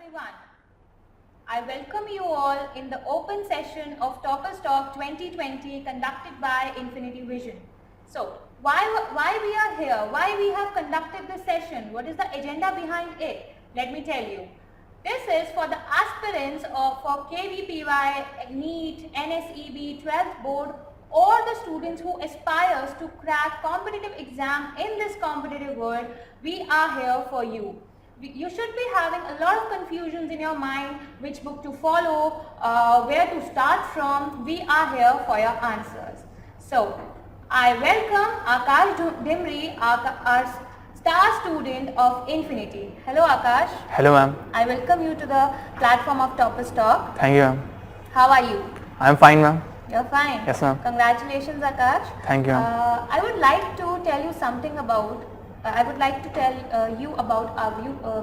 everyone. I welcome you all in the open session of Toppers Talk 2020 conducted by Infinity Vision. So, why we are here? Why we have conducted this session? What is the agenda behind it? Let me tell you. This is for the aspirants for KVPY, NEET, NSEB, 12th board, or the students who aspires to crack competitive exam in this competitive world. We are here for you. You should be having a lot of confusions in your mind, which book to follow, where to start from. We are here for your answers. So, I welcome Akash Dhimri, our star student of Infinity. Hello Akash. Hello ma'am. I welcome you to the platform of Toppers Talk. Thank you ma'am. How are you? I am fine ma'am. You're fine? Yes ma'am. Congratulations Akash. Thank you ma'am. I would like to tell you something about, you about our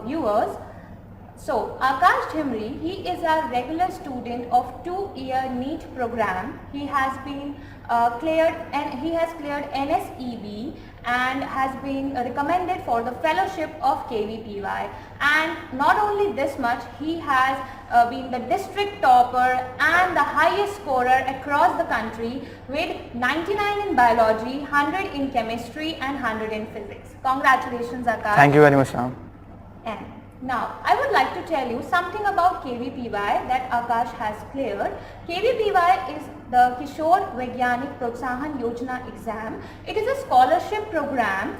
viewers. So, Akash Dhimri, he is a regular student of 2-year NEET program. He has been cleared NSEB and has been recommended for the fellowship of KVPY. And not only this much, he has been the district topper and the highest scorer across the country with 99 in biology, 100 in chemistry and 100 in physics. Congratulations Akash. Thank you very much ma'am. And now, I would like to tell you something about KVPY that Akash has cleared. KVPY is the Kishore Vaigyanik Protsahan Yojana exam. It is a scholarship program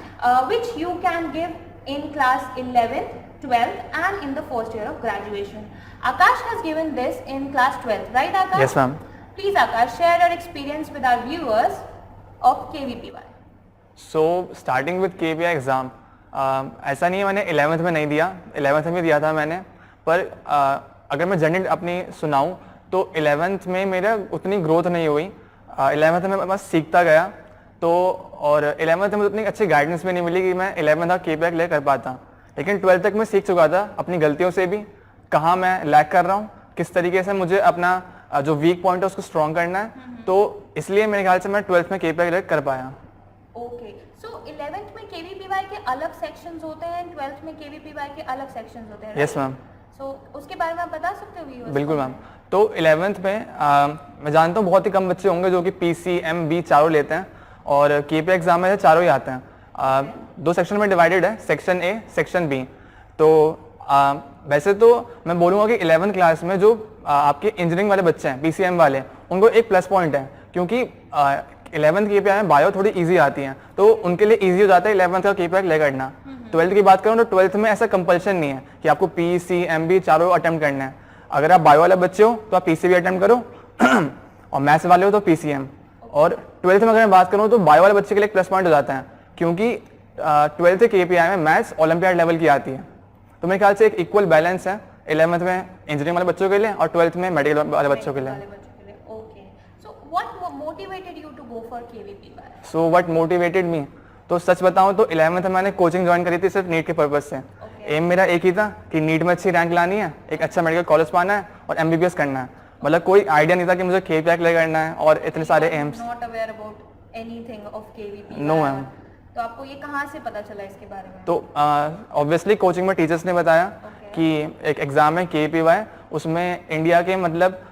which you can give in class 11th, 12th and in the first year of graduation. Akash has given this in class 12th, right Akash? Yes ma'am. Please Akash, share your experience with our viewers of KVPY. So, starting with KVPY exam, ऐसा नहीं है मैंने 11th में नहीं दिया, 11th में दिया था मैंने, पर अगर मैं जर्नी अपनी सुनाऊं तो 11th में मेरा उतनी ग्रोथ नहीं हुई। 11th में बस सीखता गया तो, और 11th में उतनी अच्छी गाइडेंस भी नहीं मिली कि मैं 11th तक KVPY क्लियर कर पाता। लेकिन 12th तक मैं सीख चुका था अपनी गलतियों से भी, कहाँ मैं लैग कर रहा हूँ, किस तरीके से मुझे अपना जो वीक पॉइंट है उसको स्ट्रॉन्ग करना है, तो इसलिए मेरे ख्याल से मैं 12th में KVPY क्लियर कर पाया। ओके, सो 11th में KVPY के अलग सेक्शंस होते हैं, 12th में KVPY के अलग सेक्शंस होते हैं। Yes ma'am. सो उसके बारे में आप बता सकते हो व्यूअर्स? बिल्कुल मैम। तो 11th में मैं जानता हूँ बहुत ही कम बच्चे होंगे जो कि PC, MB चारों लेते हैं, और KVPY एग्जाम में चारों ही आते हैं। दो सेक्शन में डिवाइडेड है, सेक्शन A, सेक्शन B। तो वैसे तो मैं बोलूँगा कि 11th क्लास में जो आपके इंजीनियरिंग वाले बच्चे हैं, PCM वाले, उनको एक प्लस पॉइंट है, क्योंकि 11th KVPY में बायो थोड़ी इजी आती है, तो उनके लिए इजी हो जाता है 11th का KVPY क्लियर करना। 12th की बात करूँ तो 12th में ऐसा कंपल्शन नहीं है कि आपको PC, MB चारों अटेम्प्ट करना है। अगर आप बायो वाले बच्चे हो तो आप PC भी अटेम्प्ट करो और मैथ्स वाले हो तो PCM। और 12th में अगर मैं बात करूँ तो बायो वाले बच्चे के लिए प्लस पॉइंट हो जाता है, क्योंकि 12th KVPY में मैथ्स ओलंपियाड लेवल की आती है। तो मेरे ख्याल से एक इक्वल बैलेंस है 11th में इंजीनियरिंग वाले बच्चों के लिए और 12th में मेडिकल वाले बच्चों के लिए। So what motivated me? तो सच बताऊं तो 11th में मैंने कोचिंग ज्वाइन करी थी सिर्फ नीट के पर्पज से। एम मेरा एक ही था कि नीट में अच्छी रैंक लानी है, एक अच्छा मेडिकल कॉलेज पाना है और MBBS करना है। मतलब कोई आइडिया नहीं था कि मुझे KVPY क्लियर करना है और इतने सारे aims. Not aware about anything of KVPY? No ma'am. तो आपको ये कहाँ से पता चला इसके बारे में? तो ऑब्वियसली कोचिंग में टीचर्स ने बताया कि एक एग्जाम है KVPY, उसमें इंडिया के मतलब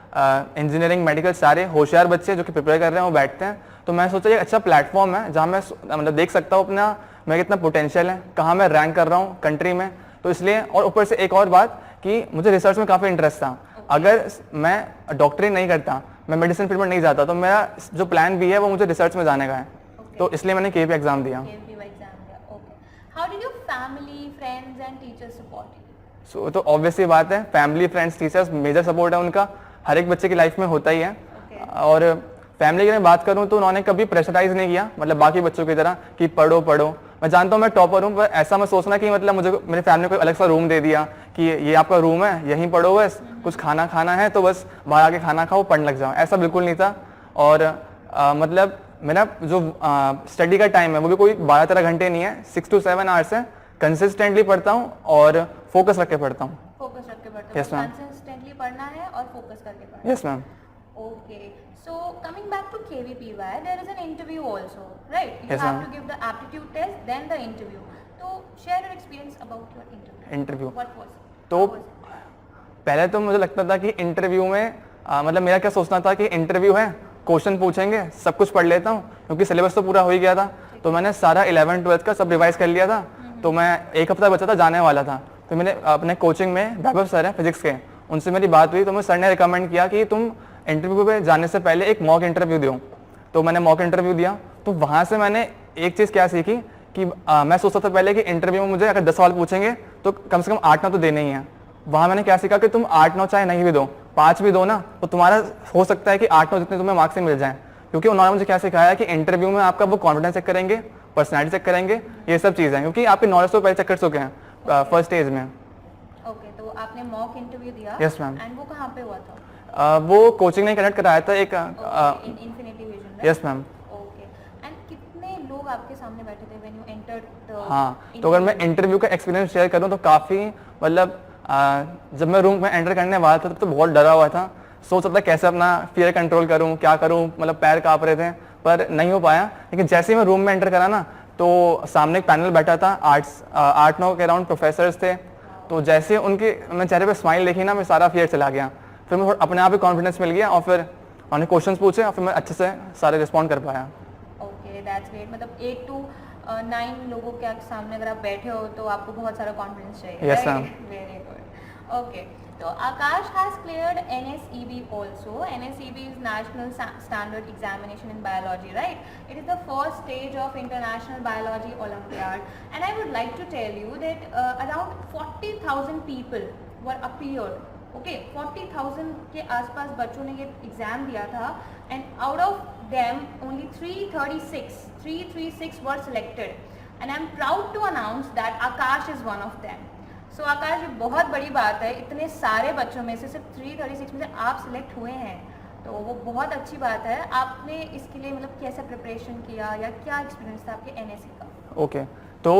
इंजीनियरिंग मेडिकल सारे होशियार बच्चे जो कि प्रिपेयर कर रहे हैं वो बैठते हैं। तो मैं सोचा ये अच्छा प्लेटफॉर्म है जहाँ मैं मतलब देख सकता हूँ अपना मेरा कितना पोटेंशियल है, कहाँ मैं रैंक कर रहा हूँ कंट्री में। तो इसलिए, और ऊपर से एक और बात कि मुझे रिसर्च में काफ़ी इंटरेस्ट था। अगर मैं डॉक्टरी नहीं करता, मैं मेडिसिन फील्ड में नहीं जाता, तो मेरा जो प्लान भी है वो मुझे रिसर्च में जाने का है। तो इसलिए मैंने KVPY एग्जाम दिया। सो तो ऑब्वियसली बात है, family, friends, teachers major support है उनका, हर एक बच्चे की लाइफ में होता ही है। और फैमिली की मैं बात करूं तो उन्होंने कभी प्रेशराइज नहीं किया, मतलब बाकी बच्चों की तरह कि पढ़ो पढ़ो। मैं जानता हूं मैं टॉपर हूं, पर ऐसा मैं सोचना कि मतलब मुझे मेरे फैमिली को अलग सा रूम दे दिया कि ये आपका रूम है, यहीं पढ़ो, बस कुछ खाना खाना है तो बस बाहर आके खाना खाओ, पढ़ने लग जाओ, ऐसा बिल्कुल नहीं था। और मतलब मेरा जो स्टडी का टाइम है वो भी कोई 12-13 घंटे नहीं है, 6 to 7 आवर्स है। कंसिस्टेंटली पढ़ता हूँ और फोकस रख के पढ़ता हूँ। फोकस रख के पढ़ते हैं? Yes ma'am. कंसिस्टेंटली पढ़ना है और फोकस करके पढ़ना है। Yes ma'am. Okay, so coming back to KVPY, there is an interview also, right? You Yes, have ma'am. To give the aptitude test then the interview. तो share your experience about your interview. Interview what was? तो पहले तो मुझे लगता था कि interview में मतलब मेरा क्या सोचना था कि इंटरव्यू है, क्वेश्चन पूछेंगे, सब कुछ पढ़ लेता हूँ क्योंकि सिलेबस तो पूरा हो ही गया था। तो मैंने सारा 11th-12th का सब रिवाइज कर लिया था। तो मैं एक हफ्ता बचा था, जाने वाला था। तो मैंने अपने कोचिंग में वैभव सर हैं फिजिक्स के, उनसे मेरी बात हुई। तो मुझे सर ने रिकमेंड किया कि तुम इंटरव्यू पे जाने से पहले एक मॉक इंटरव्यू दो। तो मैंने मॉक इंटरव्यू दिया। तो वहाँ से मैंने एक चीज़ क्या सीखी कि मैं सोचता था पहले कि इंटरव्यू में मुझे अगर 10 सवाल पूछेंगे तो कम से कम 8-9 तो देने ही हैं। वहाँ मैंने क्या सीखा कि तुम 8-9 चाहे नहीं भी दो, 5 भी दो ना, तो तुम्हारा हो सकता है कि 8-9 जितने तुम्हें मार्क्स ही मिल जाएं। क्योंकि उन्होंने मुझे क्या सिखाया कि इंटरव्यू में आपका वो कॉन्फिडेंस चेक करेंगे, पर्सनैलिटी चेक करेंगे, ये सब चीज़ें, क्योंकि आपकी नॉलेज तो पहले चेक कर चुके हैं फर्स्ट स्टेज में। ओके, तो आपने मॉक इंटरव्यू दिया? Yes ma'am. एंड वो कहाँ पे हुआ था? वो कोचिंग ने कंडक्ट कराया था एक। Infinity vision? Yes ma'am. Okay, and कितने लोग आपके सामने बैठे थे व्हेन यू एंटर्ड द? हाँ, तो अगर मैं इंटरव्यू का एक्सपीरियंस शेयर करूँ तो काफ़ी मतलब जब मैं रूम में एंटर करने वाला था तब तो बहुत डरा हुआ था। सोच रहा था कैसे अपना फियर कंट्रोल करूँ, क्या करूँ, मतलब पैर काँप रहे थे, पर नहीं हो पाया। लेकिन जैसे ही मैं रूम में एंटर करा ना, तो सामने एक पैनल बैठा था, 8-9 के अराउंड प्रोफेसर्स थे। तो जैसे उनके मैं चेहरे पे स्माइल देखी ना, मैं सारा फियर चला गया। फिर मैं अपने आप ही कॉन्फिडेंस मिल गया और फिर उन्होंने क्वेश्चंस पूछे और फिर मैं अच्छे से सारे रिस्पॉन्ड कर पाया। Okay, that's great. मतलब 8 to 9 लोगों के सामने अगर आप बैठे हो तो आपको बहुत सारा कॉन्फिडेंस चाहिए। Yes ma'am. Very good. Okay, तो Akash has cleared NSEB also. NSEB is National Standard Examination in Biology, right? It is the first stage of International Biology Olympiad, and I would like to tell you that around 40,000 people were appeared. Okay, 40,000 के आसपास बच्चों ने ये exam दिया था, and out of them only 336 were selected, and I am proud to announce that Akash is one of them. सो आकाश, ये बहुत बड़ी बात है, इतने सारे बच्चों में से सिर्फ 336 में से आप सिलेक्ट हुए हैं, तो वो बहुत अच्छी बात है। आपने इसके लिए मतलब कैसे प्रिपरेशन किया या क्या एक्सपीरियंस था आपके एनएससी का? ओके, तो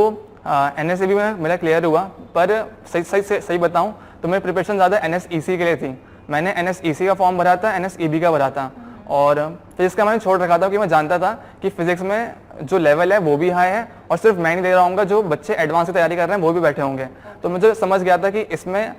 एनएसईबी में मेरा क्लियर हुआ, पर सही बताऊं तो मेरी प्रिपरेशन ज़्यादा एनएसईसी के लिए थी। मैंने एनएसईसी का फॉर्म भरा था, एनएसईबी का भरा था, और फिजिक्स का मैंने छोड़ रखा था क्योंकि मैं जानता था कि फिजिक्स में जो लेवल है वो भी हाई है, और सिर्फ मैं नहीं दे रहा हूँ, जो बच्चे एडवांस की तैयारी कर रहे हैं वो भी बैठे होंगे। तो मुझे समझ गया था कि इसमें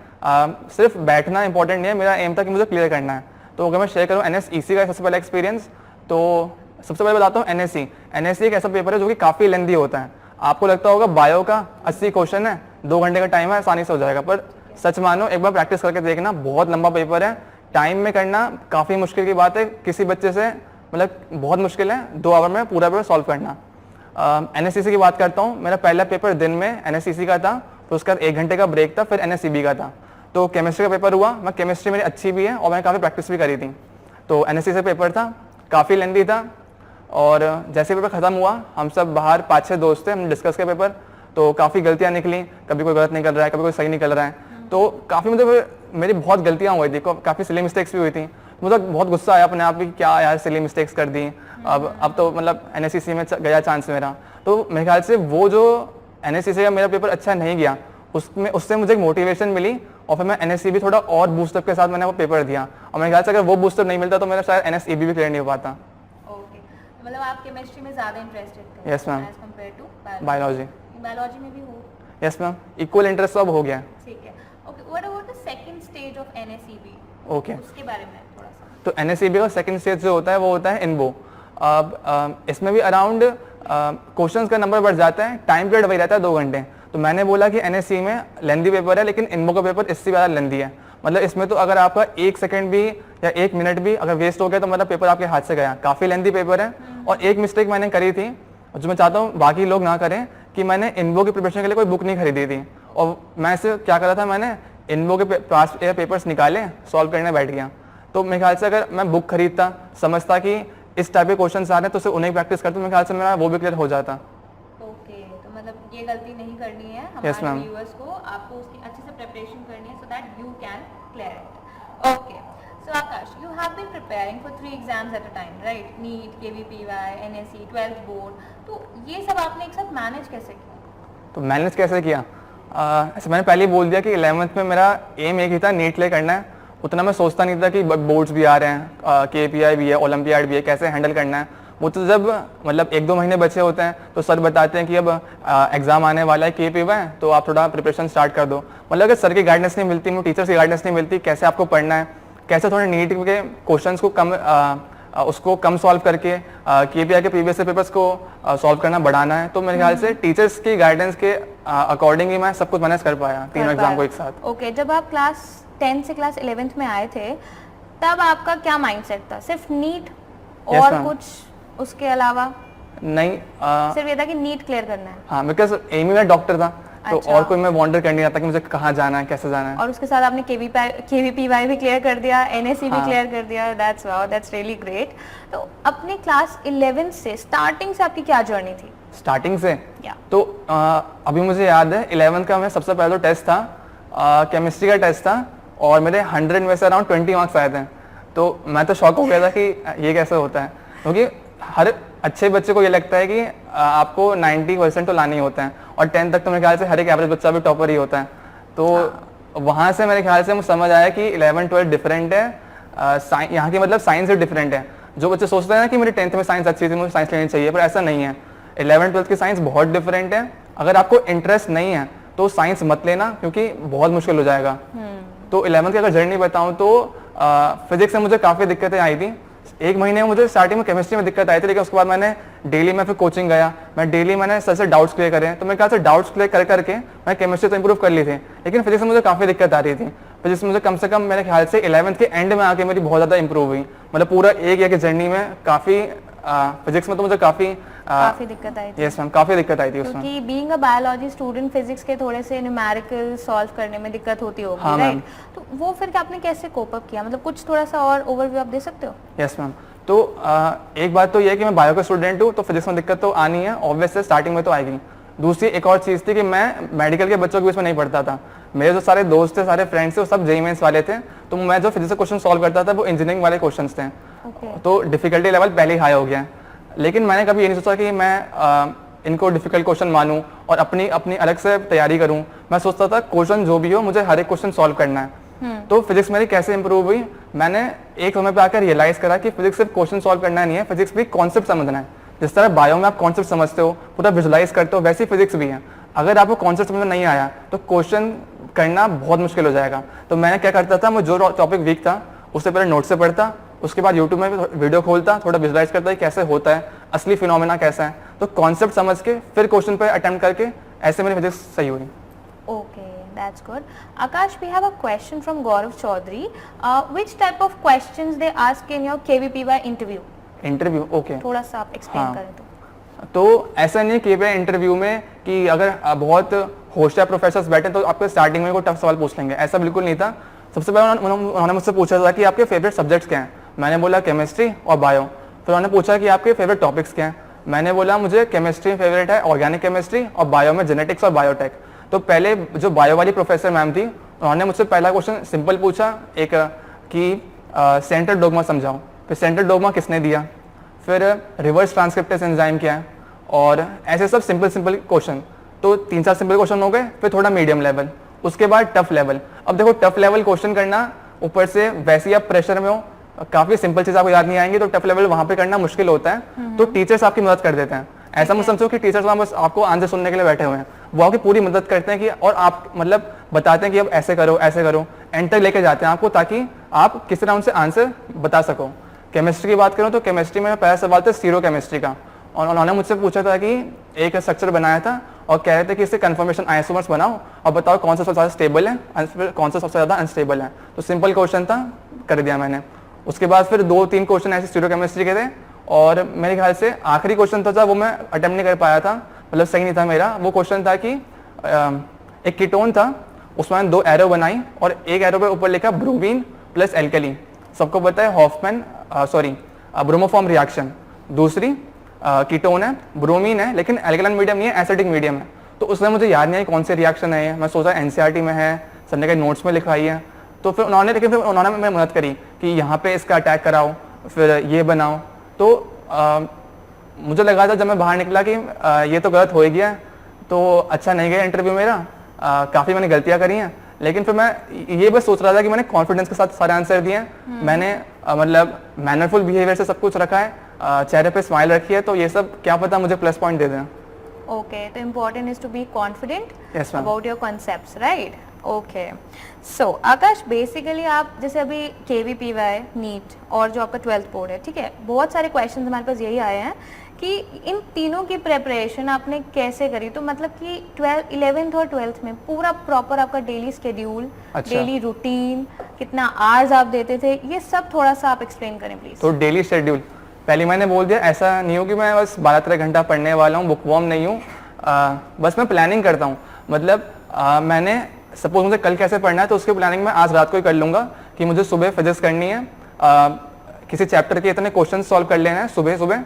सिर्फ बैठना इंपॉर्टेंट नहीं है, मेरा एम था कि मुझे क्लियर करना है। तो अगर मैं शेयर करूँ एनएसईसी का सबसे पहला एक्सपीरियंस, तो सबसे पहले बताता हूँ एनएससी एक ऐसा पेपर है जो कि काफ़ी लेंदी होता है। आपको लगता होगा बायो का 80 क्वेश्चन है, 2 घंटे का टाइम है, आसानी से हो जाएगा, पर सच मानो एक बार प्रैक्टिस करके देखना, बहुत लंबा पेपर है। टाइम में करना काफ़ी मुश्किल की बात है, किसी बच्चे से मतलब बहुत मुश्किल है 2 आवर में पूरा पेपर सॉल्व करना। एनएससीसी की बात करता हूँ, मेरा पहला पेपर दिन में एनएससीसी का था, तो उसका 1 घंटे का ब्रेक था, फिर एनएससीबी का था। तो केमिस्ट्री का पेपर हुआ, मैं केमिस्ट्री मेरी अच्छी भी है और मैंने काफ़ी प्रैक्टिस भी करी थी। तो एनएससीसी पेपर था, काफ़ी लेंदी था, और जैसे पेपर ख़त्म हुआ हम सब बाहर 5-6 दोस्त थे, हमने डिस्कस किया पेपर। तो काफ़ी गलतियाँ निकली, कभी कोई गलत निकल रहा है, कभी कोई सही निकल रहा है, तो काफ़ी मतलब मेरी बहुत गलतियाँ हुई थी, काफ़ी सिली मिस्टेक्स भी हुई थी। मुझे बहुत गुस्सा आया अपने आप ही, क्या यार सिली मिस्टेक्स कर दी, अब तो मतलब एनएससीसी में गया चांस मेरा। तो मेरे ख्याल से वो जो एनएससीसी का मेरा पेपर अच्छा नहीं गया, उससे मुझे एक मोटिवेशन मिली, और फिर मैं एनएससीबी थोड़ा और बूस्टअप के साथ मैंने वो पेपर दिया, और मेरे ख्याल से अगर वो बूस्टअप नहीं मिलता तो मेरा शायद एनएसईबी भी क्लियर नहीं हो पाता। ओके, मतलब आप केमिस्ट्री में ज़्यादा इंटरेस्टेड थे? Yes ma'am. As compare to biology. Biology में भी हो? यस मैम, इक्वल इंटरेस्ट तो अब हो गया। ठीक है। Okay, what about the second stage of NSEB? Okay, उसके बारे में थोड़ा सा। तो एनएसईबी का सेकंड स्टेज जो होता है वो होता है इनबो। अब इसमें भी अराउंड क्वेश्चंस का नंबर बढ़ जाता है, टाइम पीरियड वही रहता है 2 घंटे। तो मैंने बोला कि एनएससी में लेंदी पेपर है, लेकिन इनबो का पेपर इससे ज़्यादा लेंदी है। मतलब इसमें तो अगर आपका 1 सेकंड भी या 1 मिनट भी अगर वेस्ट हो गया तो मतलब पेपर आपके हाथ से गया। काफ़ी लेंदी पेपर है, और एक मिस्टेक मैंने करी थी जो मैं चाहता हूँ बाकी लोग ना करें, कि मैंने इनबो की प्रिपरेशन के लिए कोई बुक नहीं खरीदी थी, और मैं इसे क्या करा था, मैंने इनबो के पास पेपर्स निकाले, सॉल्व करने बैठ गया। तो मेरे ख्याल से अगर मैं बुक खरीदता, समझता कि इस टाइप के क्वेश्चन आ रहे हैं, तो सिर्फ उन्हें प्रैक्टिस करता, मेरे ख्याल से मेरा वो भी क्लियर हो जाता। ओके, तो मतलब ये गलती नहीं करनी है Yes, हमारे ma'am. व्यूअर्स को, आपको उसकी अच्छे से प्रिपरेशन करनी है, so that you can clear it. Okay, so Aakash, you have been preparing for 3 exams at a time, right? NEET, KVPY, NSC, 12th board, तो ये सब आपने एक साथ मैनेज कैसे किया? तो मैनेज कैसे किया, ऐसे मैंने पहले ही बोल दिया कि 11th में मेरा एम एक ही था, नीट क्लियर करना है। उतना मैं सोचता नहीं था कि बोर्ड्स भी आ रहे हैं, केपीआई भी है, ओलंपियाड भी है, कैसे हैंडल करना है। वो तो जब मतलब 1-2 महीने बचे होते हैं तो सर बताते हैं कि अब एग्जाम आने वाला है KPY है, तो आप थोड़ा प्रिपरेशन स्टार्ट कर दो। मतलब अगर सर की गाइडेंस नहीं मिलती, टीचर्स की गाइडेंस नहीं मिलती, कैसे आपको पढ़ना है, कैसे थोड़े नीट के क्वेश्चंस को उसको कम सॉल्व करके KPI के प्रीवियस पेपर्स को सॉल्व करना बढ़ाना है, तो मेरे ख्याल से टीचर्स की गाइडेंस के अकॉर्डिंग ही मैं सब कुछ मैनेज कर पाया तीनों एग्जाम को एक साथ। ओके, जब आप क्लास 10 से क्लास 11th में आए थे तब आपका क्या माइंडसेट था? सिर्फ नीट Yes, और ma'am. कुछ उसके अलावा? नहीं, सिर्फ ये था कि नीट क्लियर करना है हाँ, बिकॉज एम ही मेरा डॉक्टर था, तो अच्छा। और कोई मैं वॉन्डर कर नहीं आता कि मुझे कहाँ जाना है, कैसे जाना है। और उसके साथ आपने KVPY भी क्लियर कर दिया, NSE भी हाँ। क्लियर कर दिया। That's wow, that's really great. तो अपने क्लास 11 से स्टार्टिंग से आपकी क्या जर्नी थी? स्टार्टिंग से या तो अभी मुझे याद है 11th का मैं सबसे पहला टेस्ट था, केमिस्ट्री का टेस्ट था, और मेरे 100 में से अराउंड 20 मार्क्स आए थे। तो मैं तो शॉक हो गया था कि ये कैसे होता है, क्योंकि हर अच्छे बच्चे को ये लगता है कि आपको 90% तो लाने ही होते हैं, और 10 तक तो मेरे ख्याल से हर एक एवरेज बच्चा भी टॉपर ही होता है। तो वहाँ से मेरे ख्याल से मुझे समझ आया कि 11-12 डिफरेंट है, यहाँ की मतलब साइंस ही डिफरेंट है। जो बच्चे सोचते हैं ना कि मेरी 10th में साइंस अच्छी थी, मुझे साइंस लेनी चाहिए, पर ऐसा नहीं है। 11-12 की साइंस बहुत डिफरेंट है। अगर आपको इंटरेस्ट नहीं है तो साइंस मत लेना, क्योंकि बहुत मुश्किल हो जाएगा। तो 11th की अगर जर्नी बताऊं तो फिजिक्स में मुझे काफ़ी दिक्कतें आई थी। 1 महीने में मुझे स्टार्टिंग में केमिस्ट्री में दिक्कत आई थी, लेकिन उसके बाद मैंने डेली में फिर कोचिंग गया, मैं डेली मैंने सर से डाउट्स क्लियर करे, तो मेरे ख्याल से डाउट्स क्लियर कर करके मैं केमिस्ट्री तो इंप्रूव कर ली थी, लेकिन फिजिक्स में मुझे काफ़ी दिक्कत आ रही थी। फिजिक्स में मुझे कम से कम मेरे ख्याल से 11th के एंड में आके मेरी बहुत ज़्यादा इंप्रूव हुई। मतलब पूरा एक ईयर की जर्नी में काफ़ी फिजिक्स में तो मुझे काफी दिक्कत आई थी। यस मैम, काफ़ी दिक्कत आई थी उसमें। क्योंकि being a biology student physics के थोड़े से न्यूमेरिकल सॉल्व करने में दिक्कत होती होगी, हाँ, राइट? मैम। तो वो फिर आपने कैसे कोप अप किया? मतलब कुछ थोड़ा सा और ओवरव्यू आप दे सकते हो? Yes ma'am. तो एक बात तो ये है कि मैं बायो का स्टूडेंट हूँ, तो फिजिक्स में दिक्कत तो आनी है, ऑब्वियसली स्टार्टिंग में तो आएगी। दूसरी एक और चीज़ थी कि मैं मेडिकल के बच्चों के बीच में नहीं पढ़ता था। मेरे जो सारे दोस्त थे, सारे फ्रेंड्स थे, वो सब JEE मेंस वाले थे, तो मैं जो फिजिक्स का क्वेश्चन सॉल्व करता था वो इंजीनियरिंग वाले क्वेश्चन थे। तो डिफिकल्टी लेवल पहले ही हाई हो गया। लेकिन मैंने कभी ये नहीं सोचा कि मैं इनको डिफिकल्ट क्वेश्चन मानूं और अपनी अपनी अलग से तैयारी करूं। मैं सोचता था क्वेश्चन जो भी हो, मुझे हर एक क्वेश्चन सॉल्व करना है। तो फिजिक्स मेरी कैसे इंप्रूव हुई, मैंने एक समय पे आकर रियलाइज करा कि फिजिक्स सिर्फ क्वेश्चन सॉल्व करना नहीं है, फिजिक्स भी कॉन्सेप्ट समझना है। जिस तरह बायो में आप कॉन्सेप्ट समझते हो, पूरा विजुलाइज करते हो, वैसे फिजिक्स भी है। अगर आपको कॉन्सेप्ट समझ में नहीं आया तो क्वेश्चन करना बहुत मुश्किल हो जाएगा। तो मैंने क्या करता था, मैं जो टॉपिक वीक था उससे पहले नोट से पढ़ता, उसके बाद यूट्यूब में वीडियो खोलता, थोड़ा विजुलाइज करता है कैसे होता है, असली फिनोमेना कैसा है, तो कॉन्सेप्ट समझ के फिर क्वेश्चन पे अटेम्प्ट करके ऐसे मेरी फिजिक्स सही हुई। Okay, that's good. Akash, we have a question from Gaurav Chaudhary. Which type of questions they ask in your KVPY interview? Interview, okay. थोड़ा सा आप एक्सप्लेन हाँ। करें तो। तो ऐसा नहीं कि भाई इंटरव्यू में कि अगर बहुत होशियार प्रोफेसर्स बैठे तो आपको स्टार्टिंग में कोई टफ सवाल पूछ लेंगे, ऐसा बिल्कुल नहीं था। सबसे पहले उन्होंने मुझसे पूछा था कि आपके फेवरेट सब्जेक्ट्स क्या हैं। मैंने बोला केमिस्ट्री और बायो। फिर उन्होंने पूछा कि आपके फेवरेट टॉपिक्स क्या हैं। मैंने बोला मुझे केमिस्ट्री फेवरेट है, ऑर्गेनिक केमिस्ट्री, और बायो में जेनेटिक्स और बायोटेक। तो पहले जो बायो वाली प्रोफेसर मैम थी, उन्होंने मुझसे पहला क्वेश्चन सिंपल पूछा, एक कि सेंट्रल डोगमा समझाओ। फिर सेंट्रल डोगमा किसने दिया, फिर रिवर्स ट्रांसक्रिप्टेज एंजाइम क्या है, और ऐसे सब सिंपल क्वेश्चन। तो 3-4 सिंपल क्वेश्चन हो गए, फिर थोड़ा मीडियम लेवल, उसके बाद टफ लेवल। अब देखो टफ लेवल क्वेश्चन करना, ऊपर से वैसे ही आप प्रेशर में हो, काफी सिंपल चीज आपको याद नहीं आएंगी, तो टफ लेवल वहां पे करना मुश्किल होता है। तो टीचर्स आपकी मदद कर देते हैं। ऐसा मत समझो कि टीचर्स वहां बस आपको आंसर सुनने के लिए बैठे हुए हैं, वो आपकी पूरी मदद करते हैं कि, और आप मतलब बताते हैं कि अब ऐसे करो ऐसे करो, एंड तक लेके जाते हैं आपको, ताकि आप किसी राउंड से आंसर बता सको। केमिस्ट्री की बात करूं तो केमिस्ट्री में पहला सवाल था सीरो केमिस्ट्री का, और उन्होंने मुझसे पूछा था कि एक स्ट्रक्चर बनाया था और कह रहे थे कि इससे कन्फर्मेशन आइसोमर्स बनाओ और बताओ कौन सा सबसे ज़्यादा स्टेबल है, कौन सा सबसे ज़्यादा अनस्टेबल है। तो सिंपल क्वेश्चन था, कर दिया मैंने। उसके बाद फिर 2-3 क्वेश्चन ऐसे सीरो केमिस्ट्री के थे, और मेरे ख्याल से आखिरी क्वेश्चन था वो मैं अटेम्प्ट नहीं कर पाया था, मतलब सही नहीं था मेरा। वो क्वेश्चन था कि एक कीटोन था, उसमें मैंने 2 एरो बनाई और एक एरो पे ऊपर लिखा ब्रोमीन प्लस एल्कली। सबको पता है हॉफमैन ब्रोमोफॉर्म रिएक्शन। दूसरी कीटोन है, ब्रोमीन है, लेकिन एल्कलाइन मीडियम नहीं है, एसिडिक मीडियम है। तो उसमें मुझे याद नहीं है कौन से रिएक्शन है ये। मैं सोचा NCERT में है, सर ने कहा नोट्स में लिखाई है। तो फिर उन्होंने मेरी मदद करी कि यहाँ पे इसका अटैक कराओ, फिर ये बनाओ। तो मुझे लगा था जब मैं बाहर निकला कि ये तो गलत हो ही गया, तो अच्छा नहीं गया इंटरव्यू मेरा, काफ़ी मैंने गलतियाँ करी हैं। लेकिन फिर मैं ये बस सोच रहा था कि मैंने कॉन्फिडेंस के साथ सारे आंसर दिए हैं, मैंने मतलब मैनरफुल बिहेवियर से सब कुछ रखा है, चेहरे पे स्माइल रखी है, तो ये सब क्या पता मुझे प्लस पॉइंट दे दें। ओके, तो important is to be confident Yes, ma'am. About your concepts, right? Okay, so Aakash, basically आप जैसे अभी KVPY, नीट और जो आपका 12th बोर्ड है, ठीक है, बहुत सारे क्वेश्चन हमारे पास यही आए हैं कि इन तीनों की प्रेपरेशन आपने कैसे करी? तो मतलब कि 11th और 12th में पूरा प्रॉपर आपका डेली स्केड्यूल, अच्छा। डेली रूटीन, कितना आवर्स आप देते थे, ये सब थोड़ा सा आप एक्सप्लेन करें प्लीज। तो डेली शेड्यूल पहले मैंने बोल दिया, ऐसा नहीं हो कि मैं बस 12-13 घंटा पढ़ने वाला हूँ, बुक वॉर्म नहीं हूँ, बस मैं प्लानिंग करता हूँ। मतलब मैंने सपोज मुझे कल कैसे पढ़ना है तो उसकी प्लानिंग मैं आज रात को ही कर लूँगा कि मुझे सुबह फिजिक्स करनी है, किसी चैप्टर के इतने क्वेश्चन सॉल्व कर लेना है सुबह सुबह।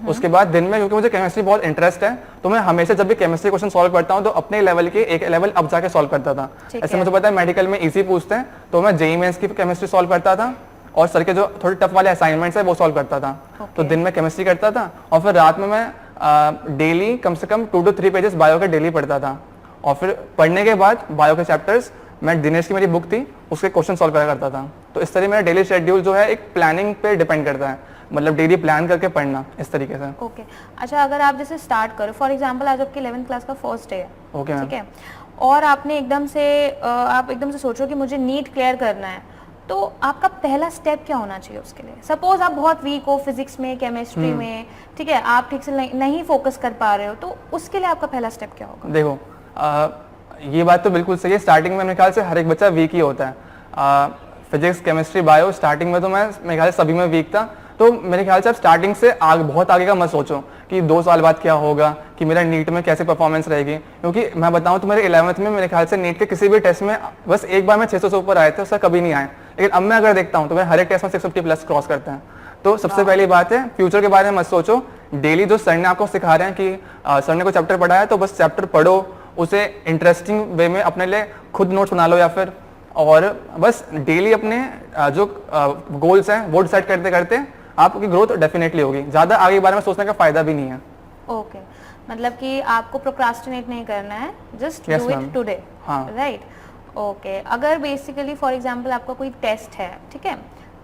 उसके बाद दिन में, क्योंकि मुझे केमिस्ट्री बहुत इंटरेस्ट है, तो मैं हमेशा जब भी केमिस्ट्री क्वेश्चन सॉल्व करता हूँ तो अपने लेवल के एक लेवल अब जाके सॉल्व करता था। ऐसे मुझे पता है मेडिकल में इजी पूछते हैं, तो मैं JEE मेंस की केमिस्ट्री सॉल्व करता था और सर के जो थोड़े टफ वाले असाइनमेंट्स है वो सॉल्व करता था। तो दिन में केमिस्ट्री करता था और फिर रात में मैं डेली कम से कम 2 to 3 पेजेस बायो के डेली पढ़ता था। और फिर पढ़ने के बाद बायो के चैप्टर्स, मैं दिनेश की मेरी बुक थी उसके क्वेश्चन सॉल्व करा करता था। तो इस तरह मेरा डेली शेड्यूल जो है एक प्लानिंग पे डिपेंड करता है, मतलब डेली प्लान करके पढ़ना इस तरीके से। ओके, अच्छा, अगर आप जैसे स्टार्ट करो, फॉर एग्जांपल आज आपकी 11th क्लास का फर्स्ट डे है, ओके ठीक है, और आपने एकदम से सोचो कि मुझे नीट क्लियर करना है, तो आपका पहला स्टेप क्या होना चाहिए उसके लिए? सपोज आप बहुत वीक हो फिजिक्स में, केमिस्ट्री में, ठीक है, आप ठीक से नहीं फोकस कर पा रहे हो, तो उसके लिए आपका पहला स्टेप क्या होगा? देखो, ये बात तो बिल्कुल सही है, स्टार्टिंग में मेरे ख्याल से हर एक बच्चा वीक ही होता है। फिजिक्स, केमिस्ट्री, बायो, स्टार्टिंग में तो मेरे ख्याल से सभी में वीक था। तो मेरे ख्याल से आप स्टार्टिंग से बहुत आगे का मत सोचो कि 2 साल बाद क्या होगा, कि मेरा नीट में कैसे परफॉर्मेंस रहेगी। क्योंकि मैं बताऊं तो मेरे 11th में मेरे ख्याल से नीट के किसी भी टेस्ट में बस एक बार में 600 से ऊपर आए थे, उसका कभी नहीं आए। लेकिन अब मैं अगर देखता हूं तो मैं हर एक टेस्ट में 650 प्लस क्रॉस करते हैं। तो सबसे पहली बात है, फ्यूचर के बारे में मत सोचो, डेली जो सर ने आपको सिखा रहे हैं कि सर ने कोई चैप्टर पढ़ाया तो बस चैप्टर पढ़ो, उसे इंटरेस्टिंग वे में अपने लिए खुद नोट्स बना लो, या फिर और बस डेली अपने जो गोल्स हैं वो डिसाइड करते करते आपकी ग्रोथ डेफिनेटली होगी। ज़्यादा आगे के बारे में सोचने का फायदा भी नहीं है। ओके, मतलब कि आपको प्रोक्रास्टिनेट नहीं करना है, just Yes, do it ma'am. Today, हाँ। राइट? ओके, अगर बेसिकली फॉर एग्जांपल आपका कोई टेस्ट है, ठीक है,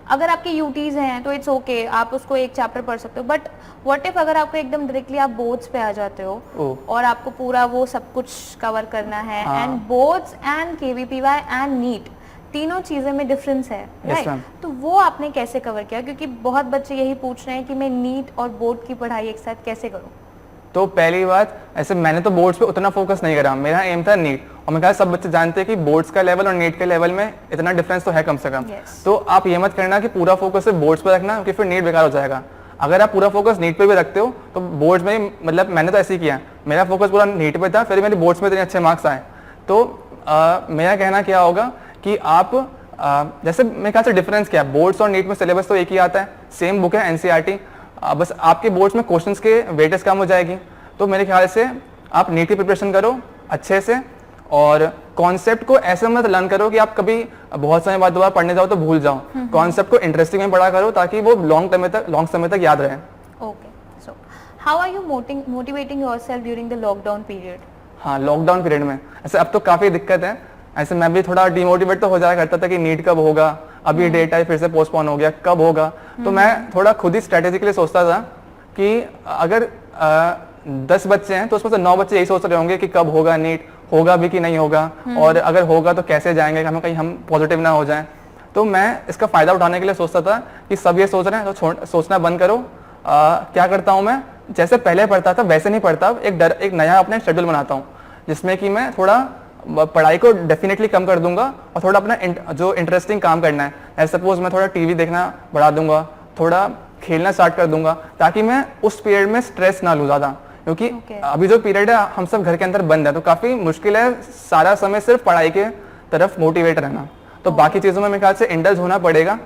अगर आपके यूटीज हैं तो इट्स ओके, आप उसको एक चैप्टर पढ़ सकते हो, बट व्हाट इफ अगर आपको एकदम डायरेक्टली आप बोर्ड्स पे आ जाते हो और आपको पूरा वो सब कुछ कवर करना है, and boards and KVPY and NEET तीनों चीजें में डिफरेंस है, राइट? तो वो आपने कैसे कवर किया? क्योंकि बहुत बच्चे यही पूछ रहे हैं कि मैं नीट और बोर्ड की पढ़ाई एक साथ कैसे करूं। तो पहली बात, ऐसे मैंने तो बोर्ड्स पे उतना फोकस नहीं करा, मेरा एम था नीट। और मैं कहा सब बच्चे जानते हैं कि बोर्ड्स का लेवल और नीट के लेवल में इतना डिफरेंस तो है कम से कम। तो आप ये मत करना कि पूरा फोकस सिर्फ बोर्ड्स पे रखना, क्योंकि फिर नीट बेकार हो जाएगा। अगर आप पूरा फोकस नीट पे भी रखते हो तो बोर्ड्स में, मतलब मैंने तो ऐसे ही किया, मेरा फोकस पूरा नीट पे था, फिर मेरे बोर्ड्स में इतने अच्छे मार्क्स आए। तो मेरा कहना क्या होगा कि आप जैसे मेरे ख्याल से डिफरेंस क्या है, बोर्ड्स और नीट में सिलेबस तो एक ही आता है, सेम बुक है NCERT, बस आपके बोर्ड्स में क्वेश्चंस के वेटेज कम हो जाएगी। तो मेरे ख्याल से आप नीट की प्रिपरेशन करो अच्छे से, और कॉन्सेप्ट को ऐसे मत लर्न करो कि आप कभी बहुत समय बाद दोबारा पढ़ने जाओ तो भूल जाओ। कॉन्सेप्ट को इंटरेस्टिंग में पढ़ा करो ताकि वो लॉन्ग समय तक याद रहे। Okay, so how are you motivating yourself during the lockdown period? हाँ, लॉकडाउन पीरियड में ऐसे अब तो काफ़ी दिक्कत है। ऐसे मैं भी थोड़ा डिमोटिवेट तो हो जाया करता था कि नीट कब होगा, अभी डेट आई फिर से पोस्टपोन हो गया, कब होगा। तो मैं थोड़ा खुद ही स्ट्रेटेजिकली सोचता था कि अगर 10 बच्चे हैं तो उसमें से 9 बच्चे यही सोच रहे होंगे कि कब होगा नीट, होगा भी कि नहीं होगा, और अगर होगा तो कैसे जाएंगे, कहीं हम पॉजिटिव ना हो जाएं। तो मैं इसका फ़ायदा उठाने के लिए सोचता था कि सब ये सोच रहे हैं तो सोचना बंद करो। क्या करता हूँ मैं, जैसे पहले पढ़ता था वैसे नहीं पढ़ता, एक नया अपना शेड्यूल बनाता हूँ जिसमें कि मैं थोड़ा पढ़ाई को डेफिनेटली कम कर दूंगा और थोड़ा अपना जो इंटरेस्टिंग काम करना है, ऐसे सपोज मैं थोड़ा टीवी देखना बढ़ा दूंगा, थोड़ा खेलना स्टार्ट कर दूंगा, ताकि मैं उस पीरियड में स्ट्रेस ना लूँ ज़्यादा। क्योंकि अभी जो पीरियड है हम सब घर के अंदर बंद है, तो काफ़ी मुश्किल है सारा समय सिर्फ पढ़ाई के तरफ मोटिवेट रहना। तो बाकी चीज़ों में मेरे ख्याल से इंडल्ज होना पड़ेगा,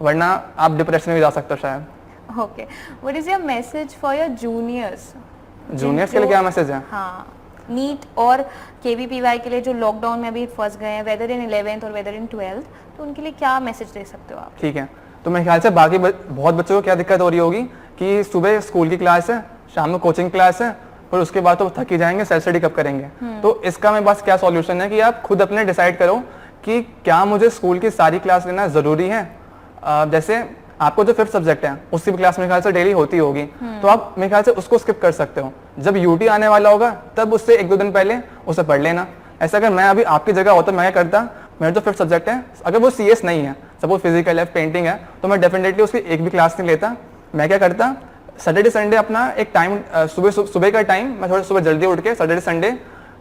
वरना आप डिप्रेशन में भी जा सकते हो शायद। Okay, what is your message for your juniors? Juniors के लिए क्या मैसेज है? हाँ, नीट और KVPY के लिए जो लॉकडाउन में अभी फंस गए हैं, वेदर इन 11th और वेदर इन 12th, तो उनके लिए क्या मैसेज दे सकते हो आप? ठीक है, तो मेरे ख्याल से बाकी बहुत बच्चों को क्या दिक्कत हो रही होगी कि सुबह स्कूल की क्लास है, शाम में कोचिंग क्लास है, फिर उसके बाद तो थक ही जाएंगे, सेल्फ स्टडी कब करेंगे। तो इसका मेरे पास क्या सॉल्यूशन है कि आप खुद अपने डिसाइड करो कि क्या मुझे स्कूल की सारी क्लास लेना ज़रूरी है। जैसे आपको जो 5th सब्जेक्ट है उसकी भी क्लास मेरे ख्याल से डेली होती होगी, तो आप मेरे ख्याल से उसको स्किप कर सकते हो। जब यूटी आने वाला होगा तब उससे 1-2 दिन पहले उसे पढ़ लेना। ऐसा अगर मैं अभी आपकी जगह होता मैं क्या करता, मेरा जो 5th सब्जेक्ट है अगर वो CS नहीं है, सपोज फिजिकल है, पेंटिंग है, तो मैं डेफिनेटली उसकी एक भी क्लास नहीं लेता। मैं क्या करता, सैटरडे संडे अपना एक टाइम, सुबह का टाइम मैं थोड़ा सुबह जल्दी उठ के सैटरडे संडे